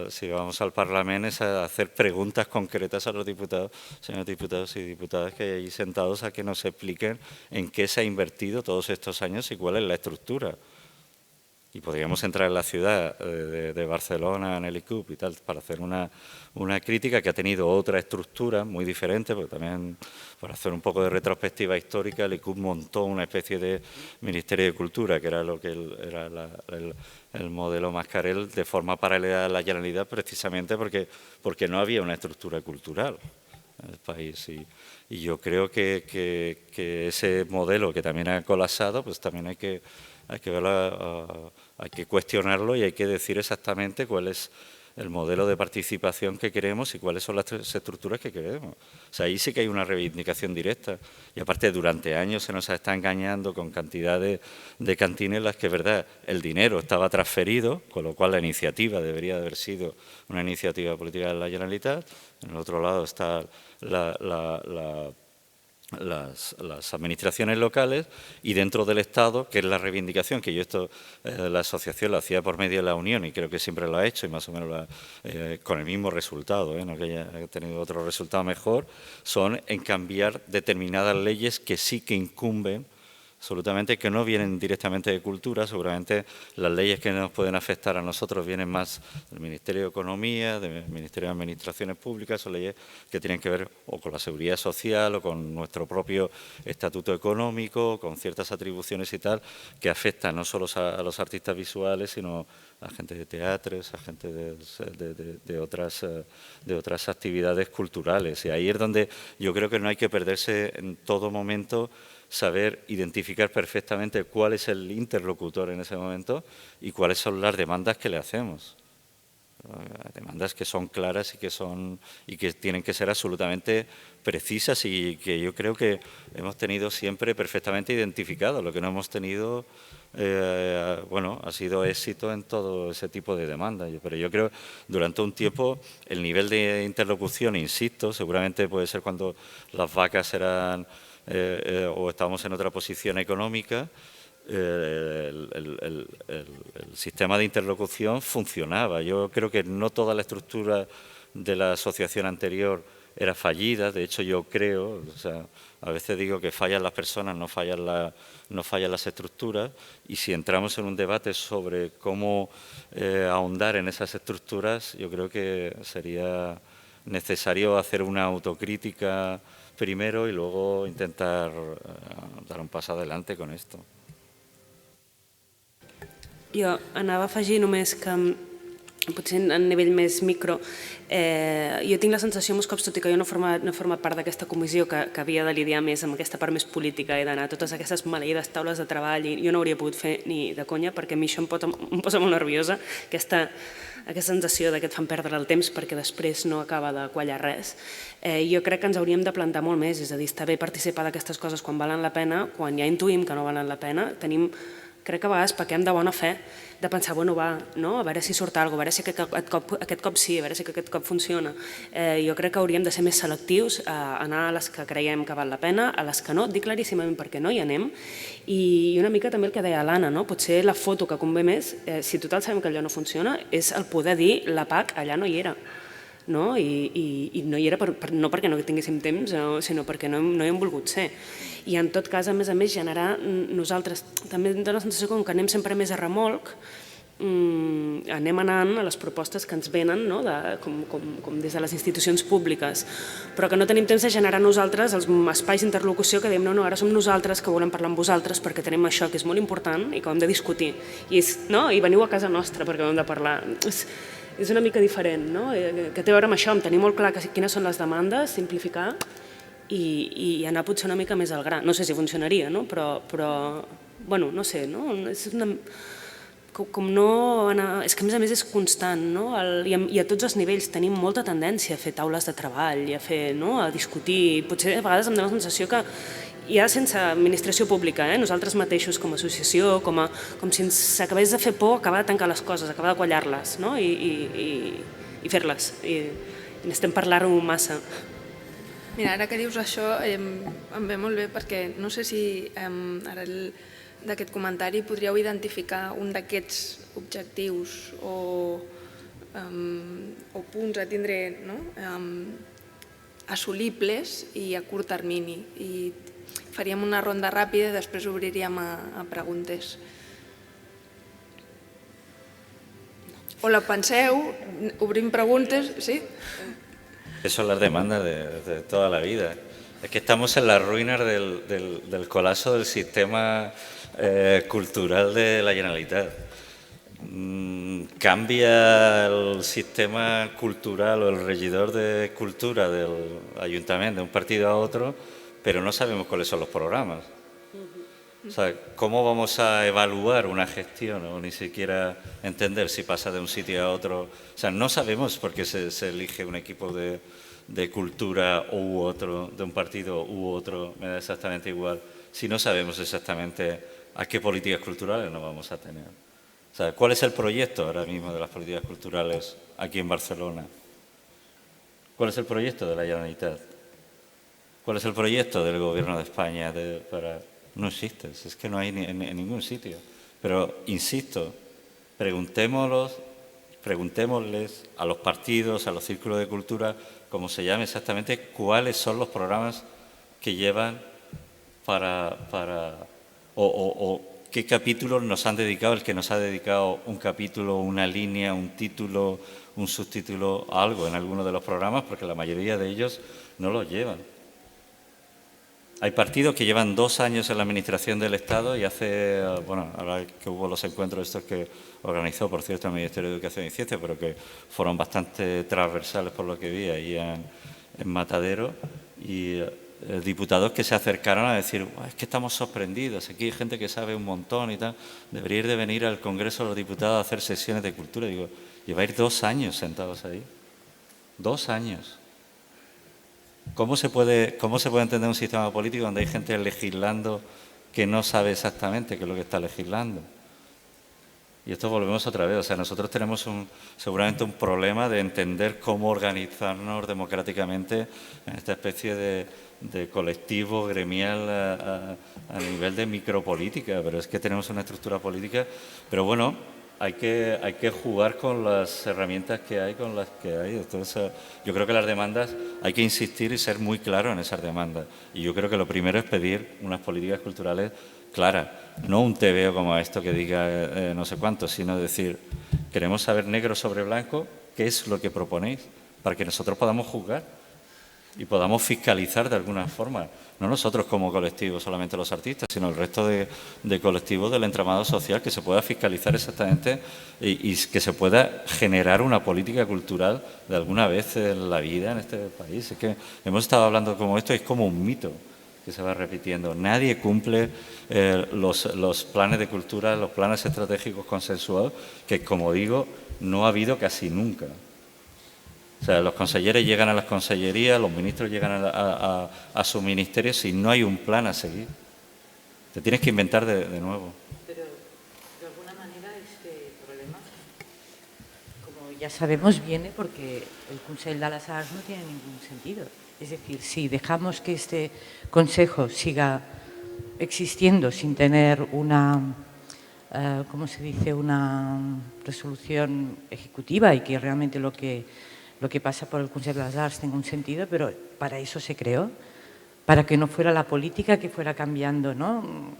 si vamos al Parlamento, es a hacer preguntas concretas a los diputados, señores diputados y diputadas que hay ahí sentados, a que nos expliquen en qué se ha invertido todos estos años y cuál es la estructura. Y podríamos entrar en la ciudad de Barcelona, en el ICUP y tal, para hacer una crítica que ha tenido otra estructura muy diferente, porque también, por hacer un poco de retrospectiva histórica, el ICUP montó una especie de Ministerio de Cultura, que era lo que era el modelo Mascarell, de forma paralela a la Generalitat, precisamente porque no había una estructura cultural en el país. Y yo creo que ese modelo, que también ha colapsado, pues también hay que verlo, hay que cuestionarlo y hay que decir exactamente cuál es el modelo de participación que queremos y cuáles son las estructuras que queremos. O sea, ahí sí que hay una reivindicación directa. Y aparte, durante años se nos está engañando con cantidad de cantines en las que, es verdad, el dinero estaba transferido, con lo cual la iniciativa debería de haber sido una iniciativa política de la Generalitat. En el otro lado está las administraciones locales, y dentro del Estado, que es la reivindicación, que yo la asociación la hacía por medio de la Unión y creo que siempre lo ha hecho y más o menos con el mismo resultado, no que haya tenido otro resultado mejor, son en cambiar determinadas leyes que sí que incumben absolutamente, que no vienen directamente de cultura. Seguramente las leyes que nos pueden afectar a nosotros vienen más del Ministerio de Economía, del Ministerio de Administraciones Públicas, son leyes que tienen que ver o con la seguridad social o con nuestro propio estatuto económico, con ciertas atribuciones y tal, que afectan no solo a los artistas visuales, sino a gente de teatros, a gente de otras actividades culturales. Y ahí es donde yo creo que no hay que perderse en todo momento, saber identificar perfectamente cuál es el interlocutor en ese momento y cuáles son las demandas que le hacemos. Demandas que son claras y que tienen que ser absolutamente precisas y que yo creo que hemos tenido siempre perfectamente identificado. Lo que no hemos tenido, ha sido éxito en todo ese tipo de demandas. Pero yo creo que durante un tiempo el nivel de interlocución, insisto, seguramente puede ser cuando las vacas eran o estábamos en otra posición económica, el sistema de interlocución funcionaba. Yo creo que no toda la estructura de la asociación anterior era fallida. De hecho, yo creo, a veces digo que fallan las personas, no fallan las estructuras, y si entramos en un debate sobre cómo ahondar en esas estructuras, yo creo que sería necesario hacer una autocrítica primero y luego intentar dar un pas adelante con esto. Jo anava a afegir només que, potser a nivell més micro, jo tinc la sensació molts cops, tot i que jo no he format part d'aquesta comissió que havia de lidiar més amb aquesta part més política i d'anar a totes aquestes maleïdes taules de treball, i jo no hauria pogut fer ni de conya, perquè a mi això em posa molt nerviosa, aquesta sensació que et fan perdre el temps perquè després no acaba de quallar res. Jo crec que ens hauríem de plantar molt més, és a dir, està bé participar d'aquestes coses quan valen la pena, quan ja intuïm que no valen la pena, crec que a vegades pequem de bona fe de pensar, bueno, va, a veure si surt alguna cosa, a veure si aquest cop sí, a veure si aquest cop funciona. Jo crec que hauríem de ser més selectius, anar a les que creiem que val la pena, a les que no, dir claríssimament perquè no hi anem, i una mica també el que deia l'Anna, potser la foto que convé més, si total sabem que allò no funciona, és el poder dir la PAC allà no hi era. I no hi era no perquè no tinguéssim temps, sinó perquè no hi hem volgut ser. I en tot cas, a més, generar nosaltres, també em dóna la sensació com que anem sempre més a remolc, anem anant a les propostes que ens venen com des de les institucions públiques, però que no tenim temps de generar nosaltres els espais d'interlocució que diem no, ara som nosaltres que volem parlar amb vosaltres perquè tenim això que és molt important i que ho hem de discutir i veniu a casa nostra perquè ho hem de parlar. És una mica diferent, que té a veure amb això, amb tenir molt clar quines són les demandes, simplificar i anar potser una mica més al gra. No sé si funcionaria, però bueno, no sé, és com no... És que a més és constant, no? I a tots els nivells tenim molta tendència a fer taules de treball i a fer, no? A discutir. Potser a vegades em dóna la sensació que ja sense administració pública, nosaltres mateixos com a associació, com si ens acabés de fer por acabar de tancar les coses, acabar de quallar-les, no? I fer-les. I n'estem parlant-ho massa. Mira, ara que dius això em ve molt bé perquè no sé si ara d'aquest comentari podríeu identificar un d'aquests objectius o punts a tindre assolibles i a curt termini. I faríem una ronda ràpida i després obriríem a preguntes. O la penseu, obrim preguntes, sí? Eso es la demanda de toda la vida. Es que estamos en las ruinas del colapso del sistema cultural de la Generalitat. Cambia el sistema cultural o el regidor de cultura del ayuntamiento de un partido a otro, pero no sabemos cuáles son los programas. O sea, ¿cómo vamos a evaluar una gestión o ni siquiera entender si pasa de un sitio a otro? O sea, no sabemos por qué se elige un equipo de cultura u otro, de un partido u otro, me da exactamente igual, si no sabemos exactamente a qué políticas culturales nos vamos a tener. O sea, ¿cuál es el proyecto ahora mismo de las políticas culturales aquí en Barcelona? ¿Cuál es el proyecto de la Generalitat? ¿Cuál es el proyecto del Gobierno de España para...? No existe, es que no hay en ningún sitio. Pero, insisto, preguntémosles a los partidos, a los círculos de cultura, como se llame exactamente, cuáles son los programas que llevan o qué capítulos nos han dedicado, el que nos ha dedicado un capítulo, una línea, un título, un subtítulo, algo en alguno de los programas, porque la mayoría de ellos no los llevan. Hay partidos que llevan 2 años en la administración del Estado y ahora que hubo los encuentros estos que organizó, por cierto, el Ministerio de Educación y Ciencia, pero que fueron bastante transversales por lo que vi ahí en Matadero, y diputados que se acercaron a decir, es que estamos sorprendidos, aquí hay gente que sabe un montón y tal, debería ir de venir al Congreso de los Diputados a hacer sesiones de cultura. Digo, lleváis 2 años sentados ahí, 2 años. ¿Cómo se puede entender un sistema político donde hay gente legislando que no sabe exactamente qué es lo que está legislando? Y esto volvemos otra vez, o sea, nosotros tenemos seguramente un problema de entender cómo organizarnos democráticamente en esta especie de colectivo gremial a nivel de micropolítica, pero es que tenemos una estructura política, pero bueno, hay que jugar con las herramientas que hay, con las que hay. Entonces, yo creo que las demandas, hay que insistir y ser muy claro en esas demandas. Y yo creo que lo primero es pedir unas políticas culturales claras, no un tebeo como esto que diga no sé cuánto, sino decir, queremos saber negro sobre blanco qué es lo que proponéis para que nosotros podamos juzgar y podamos fiscalizar de alguna forma, no nosotros como colectivo, solamente los artistas, sino el resto de colectivos del entramado social, que se pueda fiscalizar exactamente y que se pueda generar una política cultural de alguna vez en la vida en este país. Es que hemos estado hablando como esto, es como un mito que se va repitiendo. Nadie cumple los planes de cultura, los planes estratégicos consensuados, que, como digo, no ha habido casi nunca. O sea, los consejeros llegan a las consellerías, los ministros llegan a sus ministerios y no hay un plan a seguir. Te tienes que inventar de nuevo. Pero, de alguna manera, este problema, como ya sabemos, viene porque el Consell de las Arts no tiene ningún sentido. Es decir, si dejamos que este Consejo siga existiendo sin tener una, ¿cómo se dice?, una resolución ejecutiva y que realmente lo que pasa por el Consell de las Arts tenga un sentido, pero para eso se creó, para que no fuera la política que fuera cambiando, ¿no?,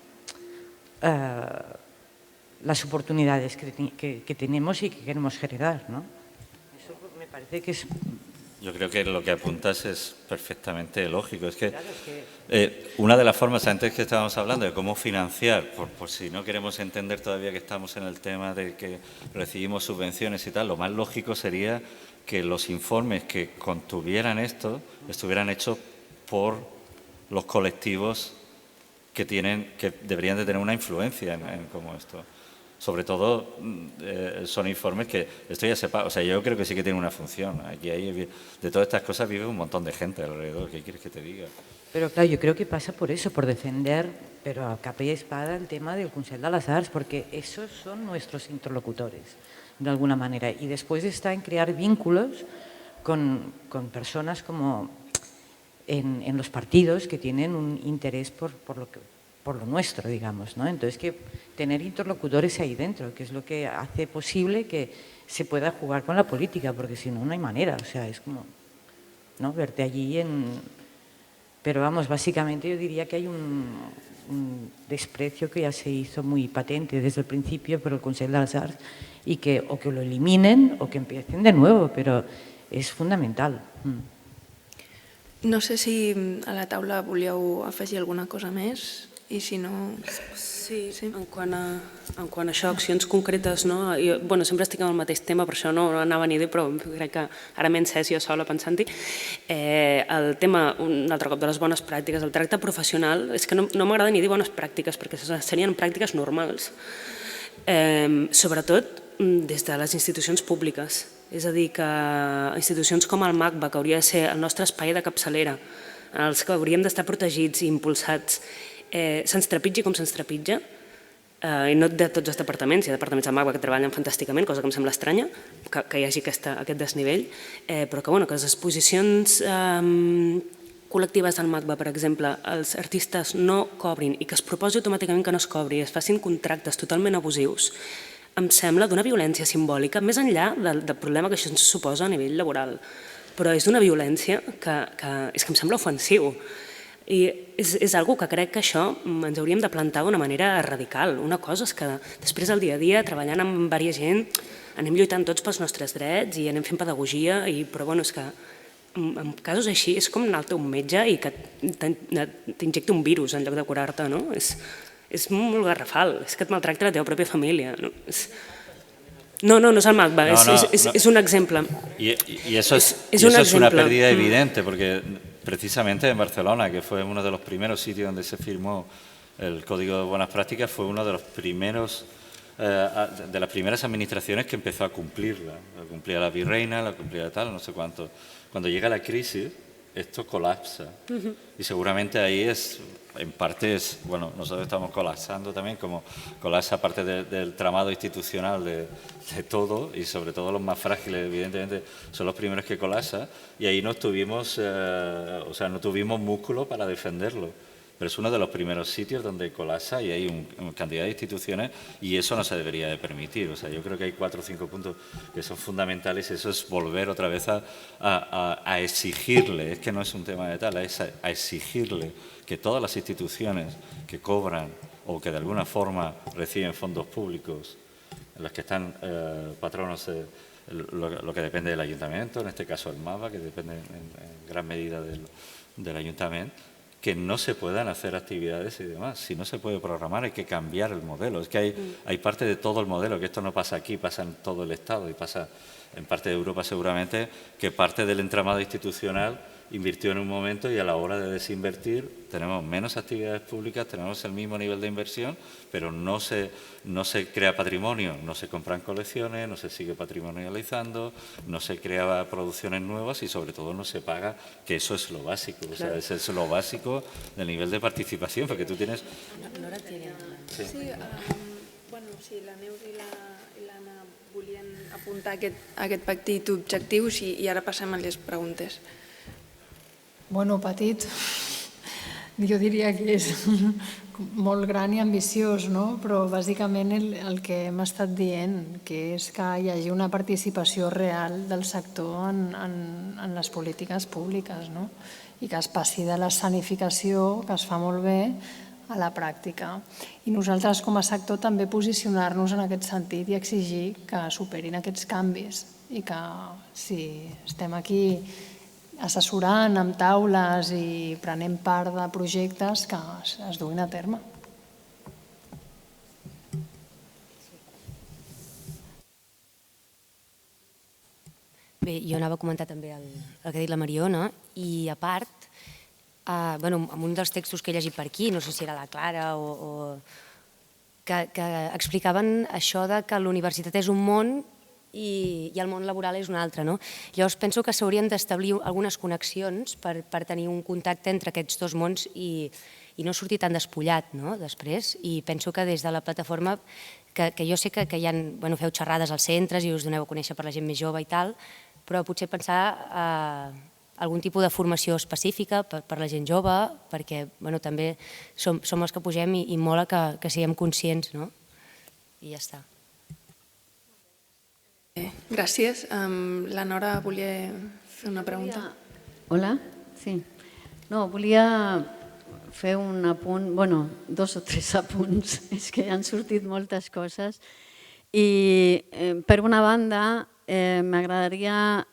las oportunidades que tenemos y que queremos generar, ¿no? Eso me parece que es... Yo creo que lo que apuntas es perfectamente lógico. Es que una de las formas, antes que estábamos hablando de cómo financiar, por si no queremos entender todavía que estamos en el tema de que recibimos subvenciones y tal, lo más lógico sería que los informes que contuvieran esto estuvieran hechos por los colectivos que deberían de tener una influencia en cómo esto. O sobre todo son informes que esto ya sepa, o sea, yo creo que sí que tiene una función. Aquí de todas estas cosas vive un montón de gente alrededor, ¿qué quieres que te diga? Pero claro, yo creo que pasa por eso, por defender, pero a capa y espada, el tema del Consell de les Arts, porque esos son nuestros interlocutores, de alguna manera. Y después está en crear vínculos con personas como en los partidos que tienen un interés por lo nuestro, digamos, ¿no? Entonces, que tener interlocutores ahí dentro, que es lo que hace posible que se pueda jugar con la política, porque si no, no hay manera. O sea, es como, ¿no?, verte allí en... Pero vamos, básicamente yo diría que hay un desprecio que ya se hizo muy patente desde el principio por el Consell de les Arts y que o que lo eliminen o que empiecen de nuevo, pero és fundamental. No sé si a la taula volíeu afegir alguna cosa més i si no... Sí, en quant a això, accions concretes, no? Jo, sempre estic amb el mateix tema, per això no anava ni a dir, però crec que ara m'he encès jo sola pensant-hi. El tema, un altre cop, de les bones pràctiques, el tracte professional, és que no m'agrada ni dir bones pràctiques, perquè serien pràctiques normals, sobretot des de les institucions públiques. És a dir, que institucions com el MACBA, que hauria de ser el nostre espai de capçalera, en els que hauríem d'estar protegits i impulsats, se'ns trepitgi com se'ns trepitja, i no de tots els departaments, hi ha departaments de MACBA que treballen fantàsticament, cosa que em sembla estranya, que hi hagi aquest desnivell, però que les exposicions col·lectives del MACBA, per exemple, els artistes no cobrin i que es proposi automàticament que no es cobri i es facin contractes totalment abusius, em sembla d'una violència simbòlica, més enllà del problema que això ens suposa a nivell laboral. Però és d'una violència que és que em sembla ofensiu. I és una cosa que crec que això ens hauríem de plantar d'una manera radical. Una cosa és que després del dia a dia, treballant amb diversa gent, anem lluitant tots pels nostres drets i anem fent pedagogia, però és que en casos així és com anar-te a un metge i que t'injecti un virus en lloc de curar-te, no? És molt garrafal, és que et maltracta la teva pròpia família. No es el MACBA, es un ejemplo. Y eso es una pérdida evidente, porque precisamente en Barcelona, que fue uno de los primeros sitios donde se firmó el Código de Buenas Prácticas, fue uno de los primeros, de las primeras administraciones que empezó a cumplirla. La cumplía la virreina, la cumplía tal, no sé cuánto. Cuando llega la crisis, esto colapsa. Y seguramente ahí en parte nosotros estamos colapsando también, como colapsa parte del tramado institucional de todo, y sobre todo los más frágiles, evidentemente, son los primeros que colapsan, y ahí no tuvimos músculo para defenderlo. Pero es uno de los primeros sitios donde colapsa y hay una cantidad de instituciones, y eso no se debería de permitir. O sea, yo creo que hay 4 o 5 puntos que son fundamentales. Eso es volver otra vez a exigirle, es que no es un tema de tal, es a exigirle que todas las instituciones que cobran o que de alguna forma reciben fondos públicos, en las que están patronos, lo que depende del ayuntamiento, en este caso el MACBA, que depende en gran medida del ayuntamiento, que no se puedan hacer actividades y demás. Si no se puede programar, hay que cambiar el modelo. Es que hay parte de todo el modelo, que esto no pasa aquí, pasa en todo el Estado y pasa en parte de Europa seguramente, que parte del entramado institucional invirtió en un momento y a la hora de desinvertir tenemos menos actividades públicas, tenemos el mismo nivel de inversión, pero no se crea patrimonio, no se compran colecciones, no se sigue patrimonializando, no se crea producciones nuevas y sobre todo no se paga, que eso es lo básico, o sea, eso es lo básico del nivel de participación, porque tú tienes... Sí, si la Neus i l'Anna volien apuntar aquest petit objectiu i ara passem a les preguntes. Bueno, petit, jo diria que és molt gran i ambiciós, no? Però bàsicament el que hem estat dient, que és que hi hagi una participació real del sector en les polítiques públiques, no? I que es passi de l'escenificació, que es fa molt bé, a la pràctica. I nosaltres com a sector també posicionar-nos en aquest sentit i exigir que superin aquests canvis i que si estem aquí assessorant amb taules i prenent part de projectes que es duguin a terme. Bé, jo anava a comentar també el que ha dit la Mariona i a part, en un dels textos que he llegit per aquí, no sé si era la Clara o que explicaven això de que l'universitat és un món i el món laboral és un altre. Llavors penso que s'haurien d'establir algunes connexions per tenir un contacte entre aquests dos mons i no sortir tan despullat després. I penso que des de la plataforma, que jo sé que feu xerrades als centres i us doneu a conèixer per la gent més jove i tal, però potser pensar algun tipus de formació específica per la gent jove, perquè també som els que pugem i mola que siguem conscients. I ja està. Gràcies. La Nora volia fer una pregunta. Hola, sí. No, volia fer un apunt, bueno, 2 o 3 apunts, és que han sortit moltes coses. I per una banda, m'agradaria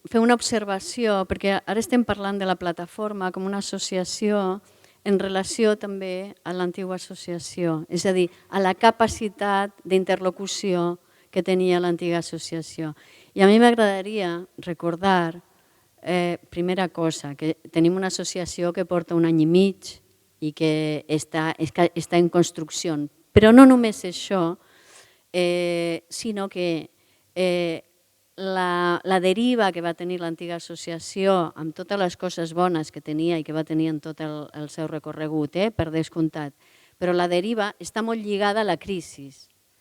fer una observació, perquè ara estem parlant de la plataforma com una associació en relació també a l'antiga associació, és a dir, a la capacitat d'interlocució que tenia l'antiga associació. I a mi m'agradaria recordar, primera cosa, que tenim una associació que porta 1 any i mig i que està en construcció. Però no només això, sinó que la deriva que va tenir l'antiga associació amb totes les coses bones que tenia i que va tenir en tot el seu recorregut, per descomptat, però la deriva està molt lligada a la crisi,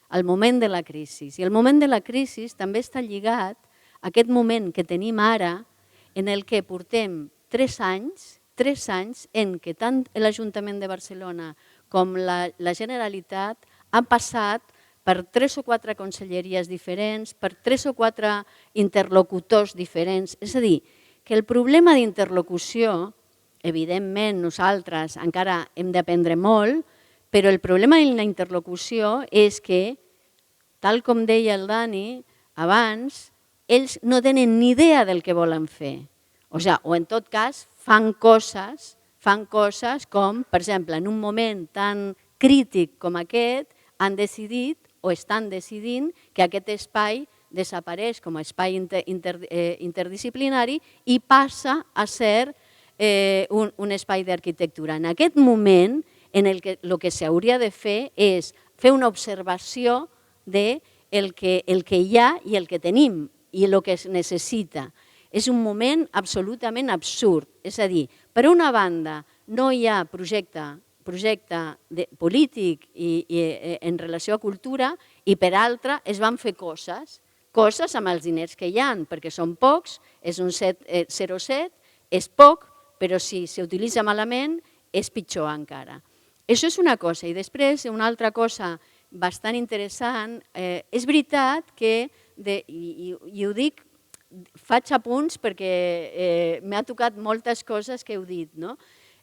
al moment de la crisi. I el moment de la crisi també està lligat a aquest moment que tenim ara en el que portem 3 anys en què tant l'Ajuntament de Barcelona com la Generalitat han passat per 3 o 4 conselleries diferents, per 3 o 4 interlocutors diferents. És a dir, que el problema d'interlocució, evidentment nosaltres encara hem d'aprendre molt, però el problema de la interlocució és que, tal com deia el Dani abans, ells no tenen ni idea del que volen fer. O en tot cas, fan coses com, per exemple, en un moment tan crític com aquest, han decidit o estan decidint que aquest espai desapareix com a espai interdisciplinari i passa a ser un espai d'arquitectura. En aquest moment, el que s'hauria de fer és fer una observació del que hi ha i el que tenim i el que es necessita. És un moment absolutament absurd. És a dir, per una banda, no hi ha projecte polític en relació a cultura i per altra es van fer coses amb els diners que hi ha, perquè són pocs, és un 0,7, és poc, però si s'utilitza malament és pitjor encara. Això és una cosa. I després, una altra cosa bastant interessant, és veritat que, i ho dic, faig apunts perquè m'ha tocat moltes coses que heu dit, no?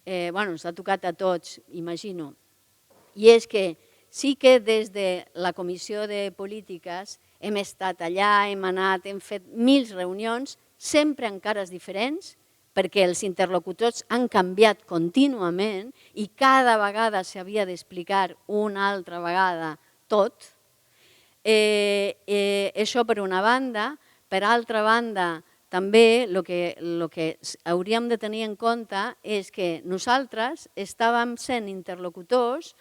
Ens ha tocat a tots, imagino. I és que sí que des de la Comissió de Polítiques hem estat allà, hem anat, hem fet 1000 reunions, sempre en cares diferents, perquè els interlocutors han canviat contínuament i cada vegada s'havia d'explicar una altra vegada tot. Això per una banda. Per altra banda, també el que hauríem de tenir en compte és que nosaltres estàvem sent interlocutors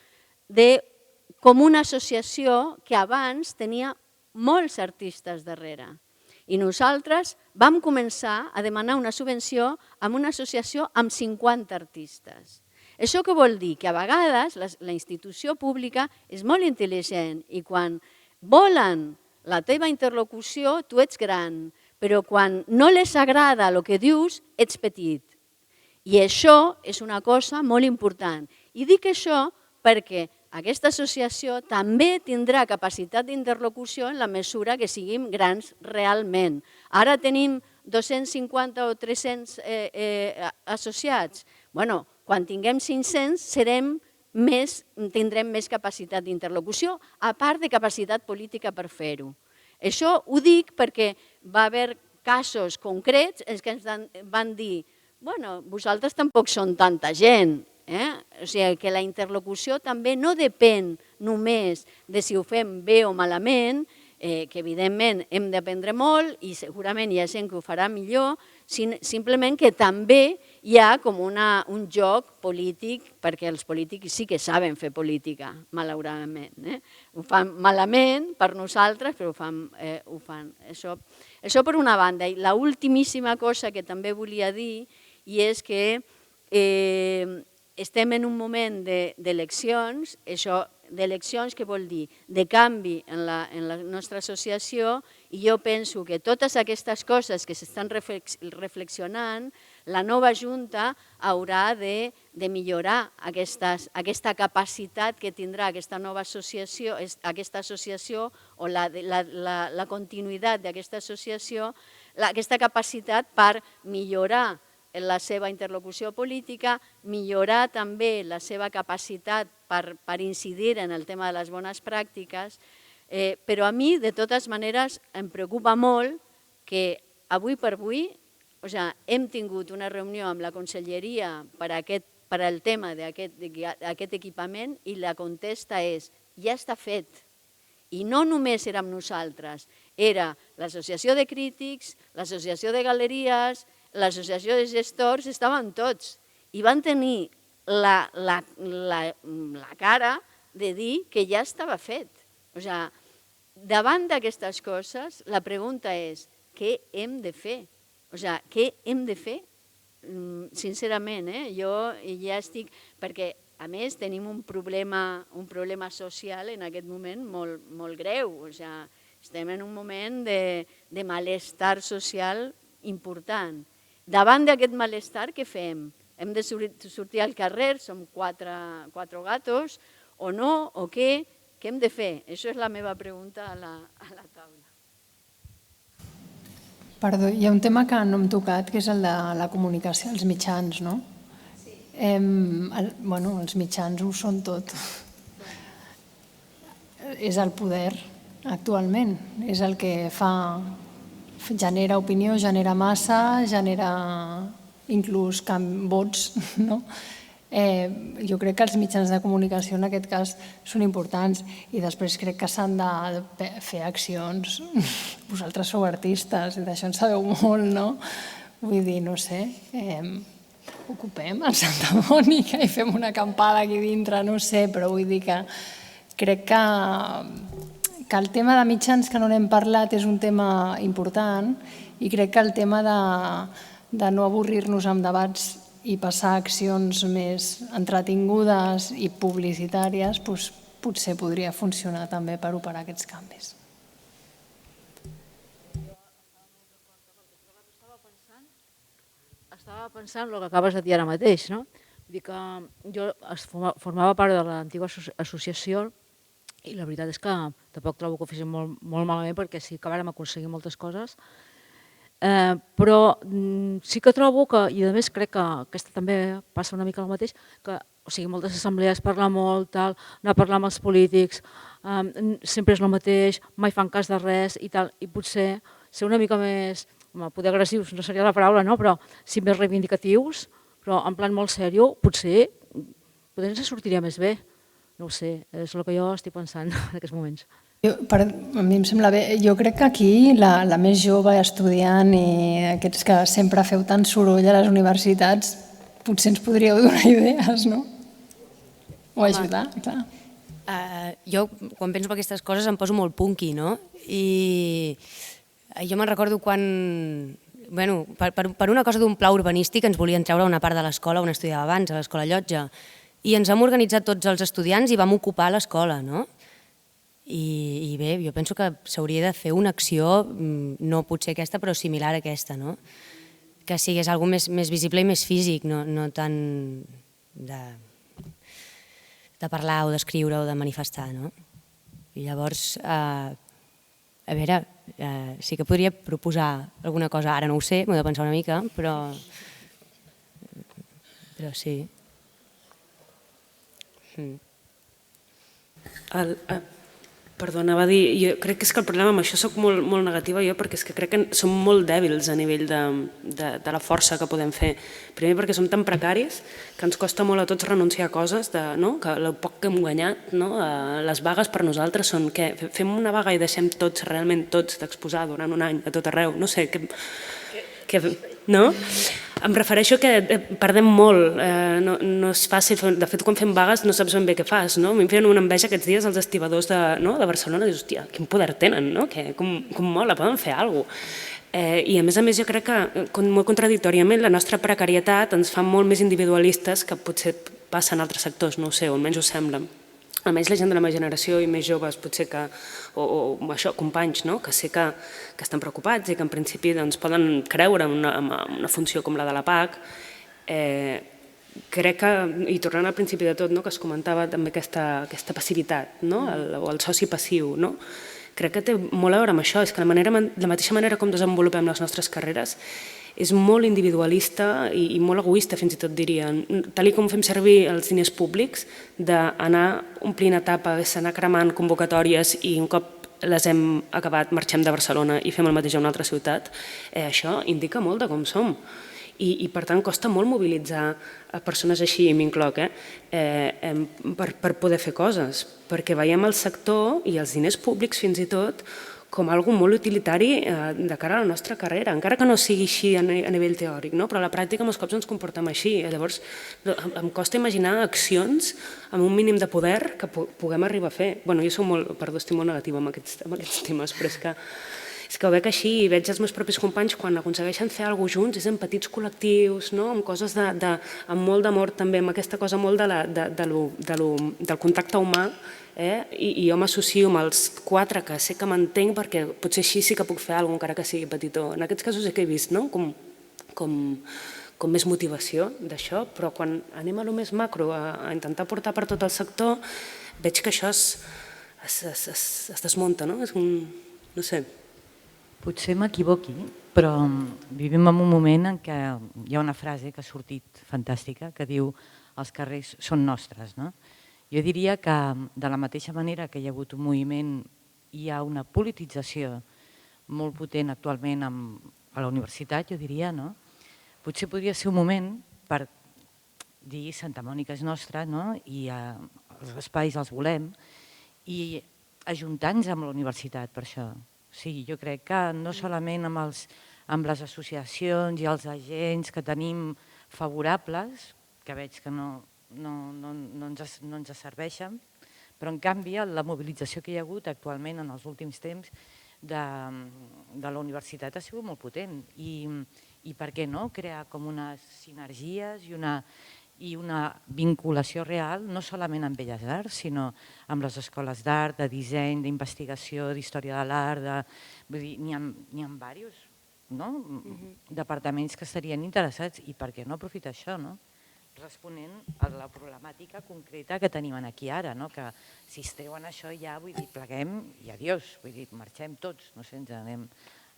com una associació que abans tenia molts artistes darrere. I nosaltres vam començar a demanar una subvenció amb una associació amb 50 artistes. Això què vol dir? Que a vegades la institució pública és molt intel·ligent i quan volen la teva interlocució tu ets gran, però quan no les agrada el que dius ets petit. I això és una cosa molt important. I dic això perquè aquesta associació també tindrà capacitat d'interlocució en la mesura que siguin grans realment. Ara tenim 250 o 300 associats. Quan tinguem 500 tindrem més capacitat d'interlocució, a part de capacitat política per fer-ho. Això ho dic perquè va haver casos concrets en què ens van dir vosaltres tampoc són tanta gent. O sigui que la interlocució també no depèn només de si ho fem bé o malament, que evidentment hem d'aprendre molt i segurament hi ha gent que ho farà millor, simplement que també hi ha com un joc polític, perquè els polítics sí que saben fer política, malauradament. Ho fan malament per nosaltres, però ho fan. Això per una banda. I l'ultimíssima cosa que també volia dir i és que estem en un moment d'eleccions, d'eleccions que vol dir de canvi en la nostra associació, i jo penso que totes aquestes coses que s'estan reflexionant, la nova Junta haurà de millorar aquesta capacitat que tindrà aquesta nova associació, o la continuïtat d'aquesta associació, aquesta capacitat per millorar la seva interlocució política, millorar també la seva capacitat per incidir en el tema de les bones pràctiques, però a mi, de totes maneres, em preocupa molt que avui per avui hem tingut una reunió amb la Conselleria per al tema d'aquest equipament i la contesta és ja està fet. I no només érem nosaltres, era l'Associació de Crítics, l'Associació de Galeries, l'associació de gestors, estaven tots i van tenir la cara de dir que ja estava fet. O sigui, davant d'aquestes coses, la pregunta és què hem de fer? O sigui, què hem de fer? Sincerament, jo ja estic... Perquè, a més, tenim un problema social en aquest moment molt greu. O sigui, estem en un moment de malestar social important. Davant d'aquest malestar, què fem? Hem de sortir al carrer, som quatre gatos, o no, o què? Què hem de fer? Això és la meva pregunta a la taula. Perdó, hi ha un tema que no hem tocat, que és el de la comunicació, els mitjans, no? Sí. Els mitjans ho són tot. És el poder, actualment. És el que genera opinió, genera massa, genera inclús vots, no? Jo crec que els mitjans de comunicació en aquest cas són importants i després crec que s'han de fer accions. Vosaltres sou artistes i d'això en sabeu molt, no? Vull dir, no sé, ocupem a Santa Mònica i fem una acampada aquí dintre, no sé, però vull dir que crec que el tema de mitjans que no n'hem parlat és un tema important i crec que el tema de no avorrir-nos amb debats i passar a accions més entretingudes i publicitàries potser podria funcionar també per operar aquests canvis. Estava pensant el que acabes de dir ara mateix, no? Vull dir que jo formava part de l'antiga associació i la veritat és que tampoc trobo que ho fessin molt malament perquè sí que vàrem aconseguir moltes coses, però sí que trobo que, i a més crec que aquesta també passa una mica el mateix, que moltes assemblees parlar molt, anar a parlar amb els polítics, sempre és el mateix, mai fan cas de res i tal, i potser ser una mica més, poder agressius no seria la paraula, però sí més reivindicatius, però en plan molt seriós, potser ens sortiria més bé. No ho sé, és el que jo estic pensant en aquests moments. A mi em sembla bé. Jo crec que aquí la més jove estudiant i aquests que sempre feu tant soroll a les universitats potser ens podríeu donar idees, no? O ajudar, clar. Jo, quan penso en aquestes coses, em poso molt punky, no? I jo me'n recordo quan... Per una cosa d'un pla urbanístic ens volien treure una part de l'escola on estudiava abans, a l'Escola Llotja, i ens hem organitzat tots els estudiants i vam ocupar l'escola, no? I bé, jo penso que s'hauria de fer una acció, no potser aquesta, però similar a aquesta, no? Que sigués alguna cosa més visible i més físic, no tant de parlar o d'escriure o de manifestar, no? I llavors, a veure, sí que podria proposar alguna cosa, ara no ho sé, m'ho he de pensar una mica, però sí. Perdona, va dir, jo crec que és que el problema amb això soc molt negativa jo, perquè és que crec que som molt dèbils a nivell de la força que podem fer. Primer perquè som tan precaris que ens costa molt a tots renunciar a coses, que el poc que hem guanyat, les vagues per nosaltres són què? Fem una vaga i deixem tots, realment tots, d'exposar durant un any a tot arreu, no sé, no? Em refereixo que perdem molt, no és fàcil, de fet quan fem vagues no saps ben bé què fas, no? A mi em feien una enveja aquests dies els estibadors de Barcelona, dius, hòstia, quin poder tenen, no? Com mola, poden fer alguna cosa. I a més jo crec que molt contradictòriament la nostra precarietat ens fa molt més individualistes que potser passa en altres sectors, no ho sé, o almenys ho sembla. Almenys la gent de la meva generació i més joves, potser que, o això, companys, que sé que estan preocupats i que en principi poden creure en una funció com la de la PAC, crec que, i tornant al principi de tot, que es comentava també aquesta passivitat, o el soci passiu, crec que té molt a veure amb això, és que la mateixa manera com desenvolupem les nostres carreres és molt individualista i molt egoista, fins i tot diria. Tal com fem servir els diners públics, d'anar omplint etapes, anar cremant convocatòries i un cop les hem acabat marxem de Barcelona i fem el mateix a una altra ciutat, això indica molt de com som. I per tant costa molt mobilitzar a persones així, i m'incloc, per poder fer coses, perquè veiem el sector i els diners públics fins i tot com algo molt utilitari de cara a la nostra carrera, encara que no sigui així a nivell teòric, però a la pràctica molts cops ens comportem així. Llavors em costa imaginar accions amb un mínim de poder que puguem arribar a fer. Jo soc estic molt negativa amb aquests temes, però és que ho veig així i veig els meus propis companys quan aconsegueixen fer alguna cosa junts, és en petits col·lectius, amb coses amb molt d'amor també, amb aquesta cosa molt del contacte humà, i jo m'associo amb els 4 que sé que m'entenc perquè potser així sí que puc fer alguna cosa encara que sigui petitó. En aquests casos sí que he vist com més motivació d'això, però quan anem a lo més macro, a intentar portar per tot el sector, veig que això es desmunta, no? No sé. Potser m'equivoqui, però vivim en un moment en què hi ha una frase que ha sortit fantàstica que diu els carrers són nostres, no? Jo diria que de la mateixa manera que hi ha hagut un moviment, hi ha una politització molt potent actualment a la universitat, jo diria, no? Potser podria ser un moment per dir Santa Mònica és nostra, no? I els espais els volem, i ajuntar-nos amb la universitat per això. Sí, jo crec que no solament amb les associacions i els agents que tenim favorables, que veig que no ens serveixen, però en canvi la mobilització que hi ha hagut actualment en els últims temps de la universitat ha sigut molt potent i per què no crear com unes sinergies i una vinculació real no solament amb Belles Arts, sinó amb les escoles d'art, de disseny, d'investigació, d'història de l'art, n'hi ha diversos departaments que estarien interessats i per què no aprofitar això, responent a la problemàtica concreta que tenim aquí ara, que si es treuen això ja, vull dir, pleguem i adiós, vull dir, marxem tots, no sé, ens anem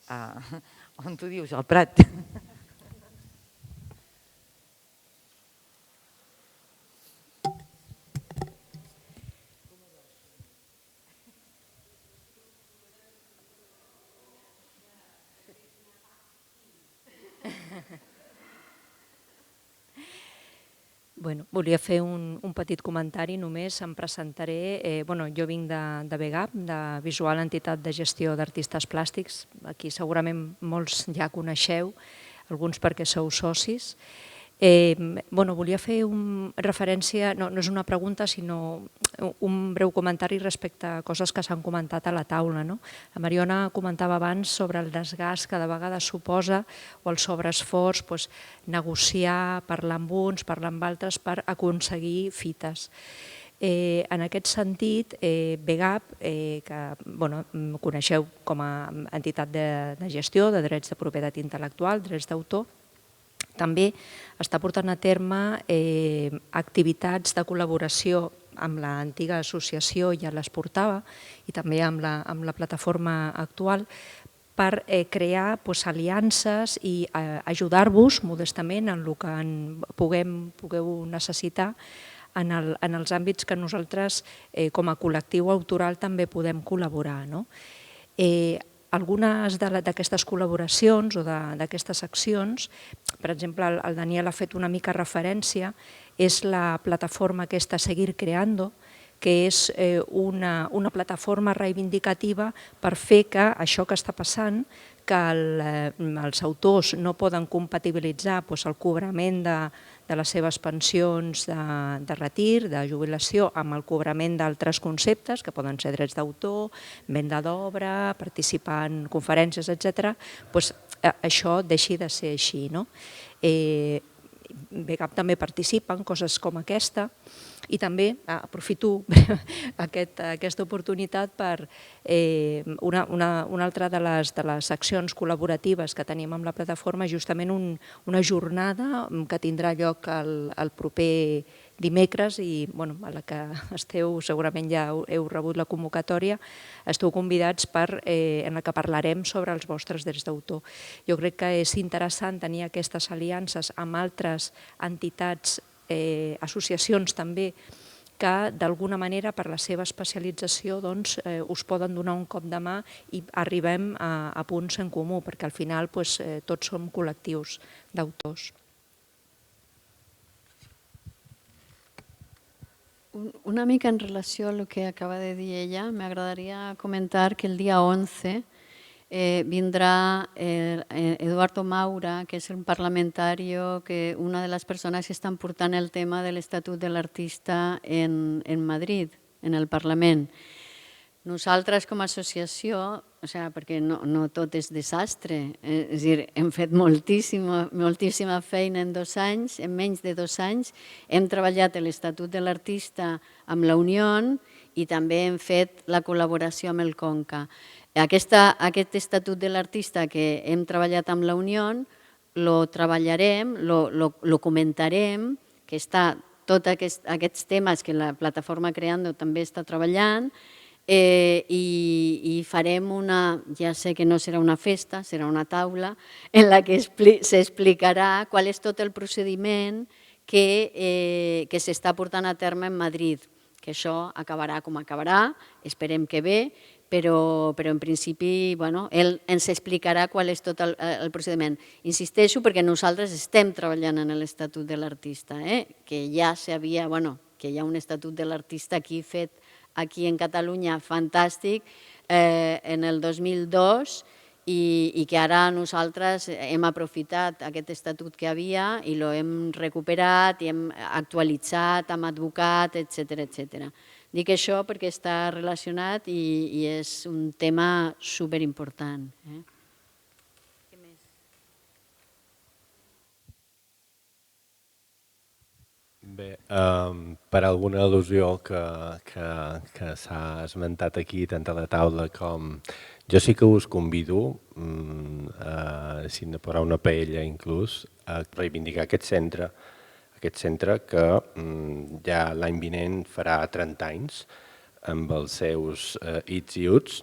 a, on tu dius, al Prat. Volia fer un petit comentari només, em presentaré, jo vinc de VEGAP, de Visual Entitat de Gestió d'Artistes Plàstics, aquí segurament molts ja coneixeu, alguns perquè sou socis. Volia fer referència, no és una pregunta, sinó un breu comentari respecte a coses que s'han comentat a la taula. La Mariona comentava abans sobre el desgast que de vegades suposa o el sobreesforç, negociar, parlar amb uns, parlar amb altres per aconseguir fites. En aquest sentit, VEGAP, que coneixeu com a entitat de gestió de drets de propietat intel·lectual, drets d'autor, també està portant a terme activitats de col·laboració amb l'antiga associació, ja les portava, i també amb la plataforma actual, per crear aliances i ajudar-vos modestament en el que pugueu necessitar en els àmbits que nosaltres com a col·lectiu autoral també podem col·laborar. Algunes d'aquestes col·laboracions o d'aquestes accions, per exemple, el Daniel ha fet una mica referència, és la plataforma aquesta Seguir Creando, que és una plataforma reivindicativa per fer que això que està passant, que els autors no poden compatibilitzar el cobrament de les seves pensions de retir, de jubilació, amb el cobrament d'altres conceptes, que poden ser drets d'autor, venda d'obra, participar en conferències, etc., això deixi de ser així. BGAP també participa en coses com aquesta i també aprofito aquesta oportunitat per una altra de les accions col·laboratives que tenim amb la plataforma, justament una jornada que tindrà lloc el proper dimecres i a la que esteu, segurament ja heu rebut la convocatòria, esteu convidats en la que parlarem sobre els vostres drets d'autor. Jo crec que és interessant tenir aquestes aliances amb altres entitats, associacions també, que d'alguna manera per la seva especialització us poden donar un cop de mà i arribem a punts en comú, perquè al final tots som col·lectius d'autors. Una mica en relació a lo que acaba de dir ella, me agradaría comentar que el día 11 vendrá Eduardo Maura, que es un parlamentario, una de las personas que están portant el tema del Estatut de l'Artista en Madrid, en el Parlament. Nosaltres com a associació, perquè no tot és desastre, és a dir, hem fet moltíssima feina en 2 anys, en menys de 2 anys, hem treballat l'Estatut de l'Artista amb la Unió i també hem fet la col·laboració amb el Conca. Aquest Estatut de l'Artista que hem treballat amb la Unió, lo treballarem, lo comentarem, que està tots aquests temes que la plataforma Creando també està treballant, i farem ja sé que no serà una festa, serà una taula, en la que s'explicarà qual és tot el procediment que s'està portant a terme en Madrid, que això acabarà com acabarà, esperem que bé, però en principi ell ens explicarà qual és tot el procediment. Insisteixo perquè nosaltres estem treballant en l'Estatut de l'Artista, que ja que hi ha un Estatut de l'Artista aquí fet aquí en Catalunya fantàstic en el 2002 i que ara nosaltres hem aprofitat aquest estatut que havia i l'hem recuperat i hem actualitzat amb advocat, etc. Dic això perquè està relacionat i és un tema superimportant. Bé, per alguna al·lusió que s'ha esmentat aquí, tant a la taula com... Jo sí que us convido, si no posar una paella inclús, a reivindicar aquest centre que ja l'any vinent farà 30 anys amb els seus its i uts,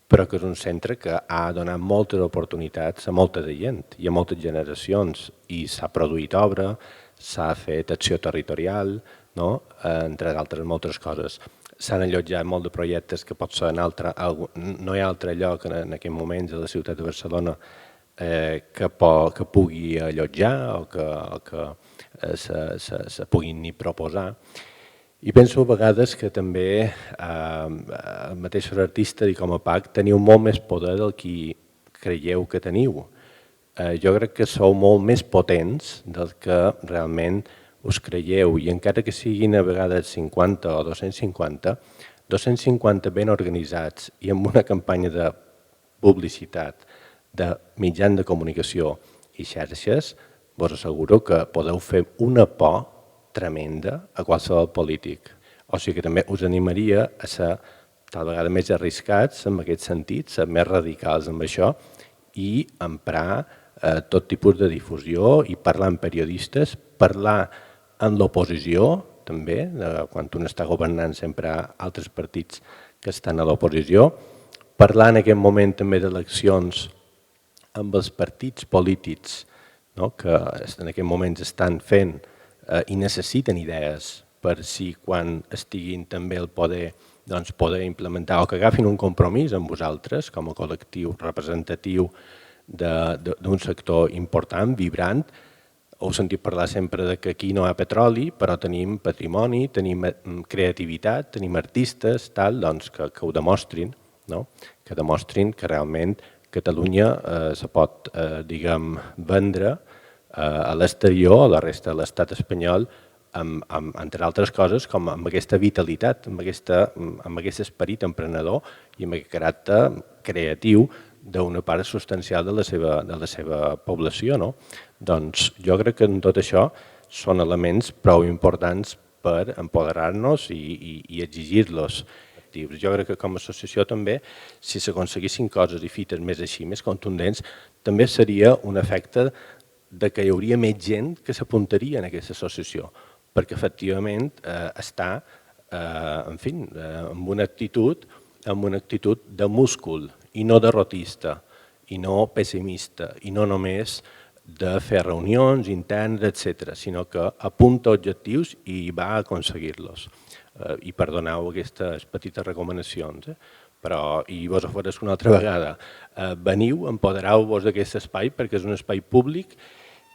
però que és un centre que ha donat moltes oportunitats a molta gent i a moltes generacions i s'ha produït obra, s'ha fet acció territorial, entre altres moltes coses. S'han allotjat molts de projectes que potser no hi ha altre lloc en aquests moments a la ciutat de Barcelona que pugui allotjar o que se puguin ni proposar. I penso a vegades que també els mateixos artistes i com a PAC teniu molt més poder del que creieu que teniu. Jo crec que sou molt més potents del que realment us creieu i encara que siguin a vegades 50 o 250, 250 ben organitzats i amb una campanya de publicitat, de mitjans de comunicació i xarxes, vos asseguro que podeu fer una por tremenda a qualsevol polític. O sigui que també us animaria a ser tal vegada més arriscats en aquest sentit, ser més radicals amb això i emprar tot tipus de difusió i parlar amb periodistes, parlar amb l'oposició també, quan un està governant sempre altres partits que estan a l'oposició, parlar en aquest moment també d'eleccions amb els partits polítics que en aquest moment estan fent i necessiten idees per si quan estiguin també al poder doncs, poder implementar o que agafin un compromís amb vosaltres com a col·lectiu representatiu d'un sector important, vibrant. Heu sentit parlar sempre de que aquí no hi ha petroli, però tenim patrimoni, tenim creativitat, tenim artistes, doncs que ho demostrin, que demostrin que realment Catalunya se pot, diguem, vendre a l'exterior, a la resta de l'estat espanyol, entre altres coses, com amb aquesta vitalitat, amb aquest esperit emprenedor i amb aquest caràcter creatiu d'una part substancial de la seva població. Doncs jo crec que en tot això són elements prou importants per empoderar-nos i exigir-los. Jo crec que com a associació també, si s'aconseguissin coses i fites més així, més contundents, també seria un efecte que hi hauria més gent que s'apuntaria en aquesta associació, perquè efectivament està amb una actitud de múscul i no derrotista, i no pessimista, i no només de fer reunions internes, etc., sinó que apunta objectius i va a aconseguir-los. I perdoneu aquestes petites recomanacions, però i vos ofereix una altra vegada. Veniu, empodereu-vos d'aquest espai perquè és un espai públic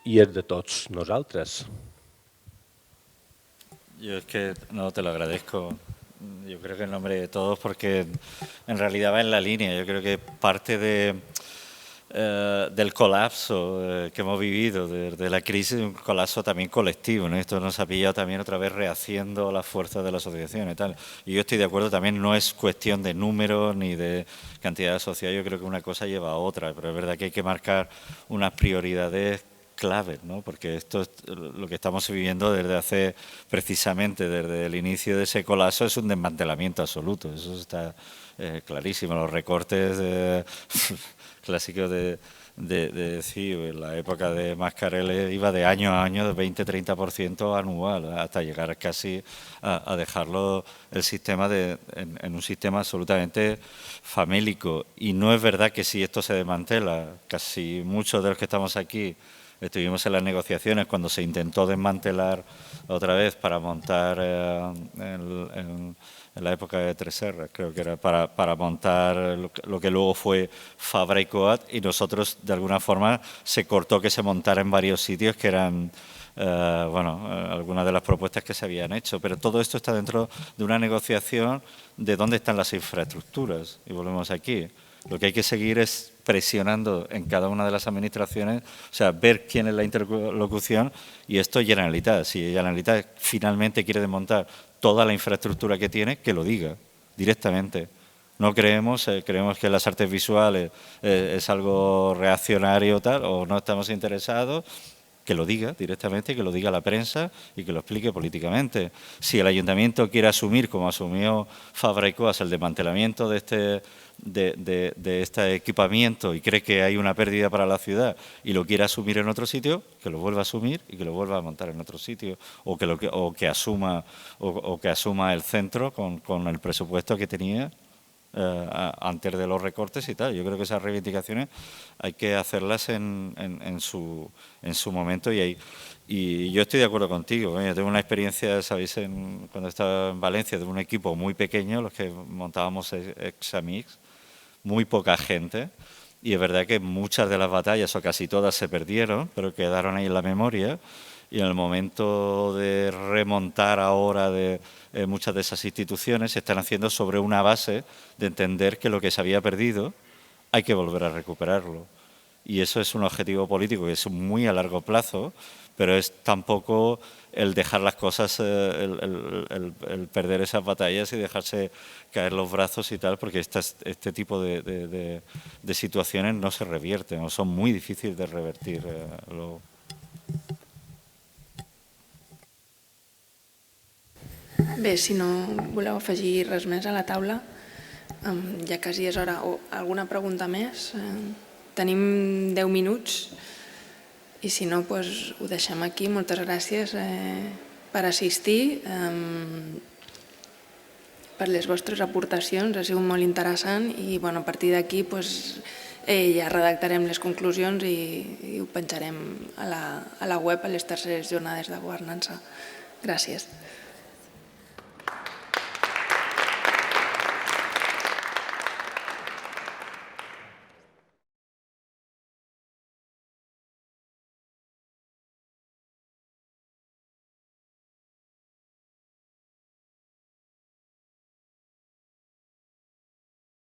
y es de todos nosotros. Yo es que no te lo agradezco, yo creo que en nombre de todos, porque en realidad va en la línea. Yo creo que parte del colapso que hemos vivido, de la crisis, un colapso también colectivo, ¿no? Esto nos ha pillado también otra vez rehaciendo las fuerzas de la asociación y tal. Y yo estoy de acuerdo, también no es cuestión de números ni de cantidad asociada, yo creo que una cosa lleva a otra, pero es verdad que hay que marcar unas prioridades claves, ¿no? Porque esto es lo que estamos viviendo precisamente desde el inicio de ese colapso, es un desmantelamiento absoluto, eso está clarísimo. Los recortes clásicos de decir, en la época de Mascarell iba de año a año de 20-30% anual, hasta llegar casi a dejarlo el sistema en un sistema absolutamente famélico. Y no es verdad que si esto se desmantela, casi muchos de los que estamos aquí estuvimos en las negociaciones cuando se intentó desmantelar otra vez para montar en la época de 3R, creo que era para montar lo que luego fue Fabra y Coat, y nosotros de alguna forma se cortó que se montara en varios sitios que eran algunas de las propuestas que se habían hecho, pero todo esto está dentro de una negociación de dónde están las infraestructuras, y volvemos aquí. Lo que hay que seguir es presionando en cada una de las administraciones, o sea, ver quién es la interlocución, y esto es Generalitat. Si Generalitat finalmente quiere desmontar toda la infraestructura que tiene, que lo diga directamente. No creemos que las artes visuales es algo reaccionario tal, o no estamos interesados, que lo diga directamente, que lo diga la prensa y que lo explique políticamente. Si el ayuntamiento quiere asumir, como asumió Fabra y Coas, el desmantelamiento de este equipamiento y cree que hay una pérdida para la ciudad y lo quiere asumir en otro sitio, que lo vuelva a asumir y que lo vuelva a montar en otro sitio, o que asuma el centro con el presupuesto que tenía antes de los recortes y tal. Yo creo que esas reivindicaciones hay que hacerlas en su momento, y yo estoy de acuerdo contigo. Yo tengo una experiencia, sabéis, cuando estaba en Valencia, de un equipo muy pequeño, los que montábamos Examix, muy poca gente, y es verdad que muchas de las batallas, o casi todas, se perdieron, pero quedaron ahí en la memoria. Y en el momento de remontar ahora muchas de esas instituciones, se están haciendo sobre una base de entender que lo que se había perdido hay que volver a recuperarlo. Y eso es un objetivo político que es muy a largo plazo, pero es tampoco el dejar las cosas, el perder esas batallas y dejarse caer los brazos y tal, porque este tipo de situaciones no se revierten, o son muy difíciles de revertir. Bé, si no voleu afegir res més a la taula, ja quasi és hora. O alguna pregunta més? Tenim 10 minuts i si no, ho deixem aquí. Moltes gràcies per assistir, per les vostres aportacions, ha sigut molt interessant, i a partir d'aquí ja redactarem les conclusions i ho penjarem a la web a les terceres jornades de governança. Gràcies.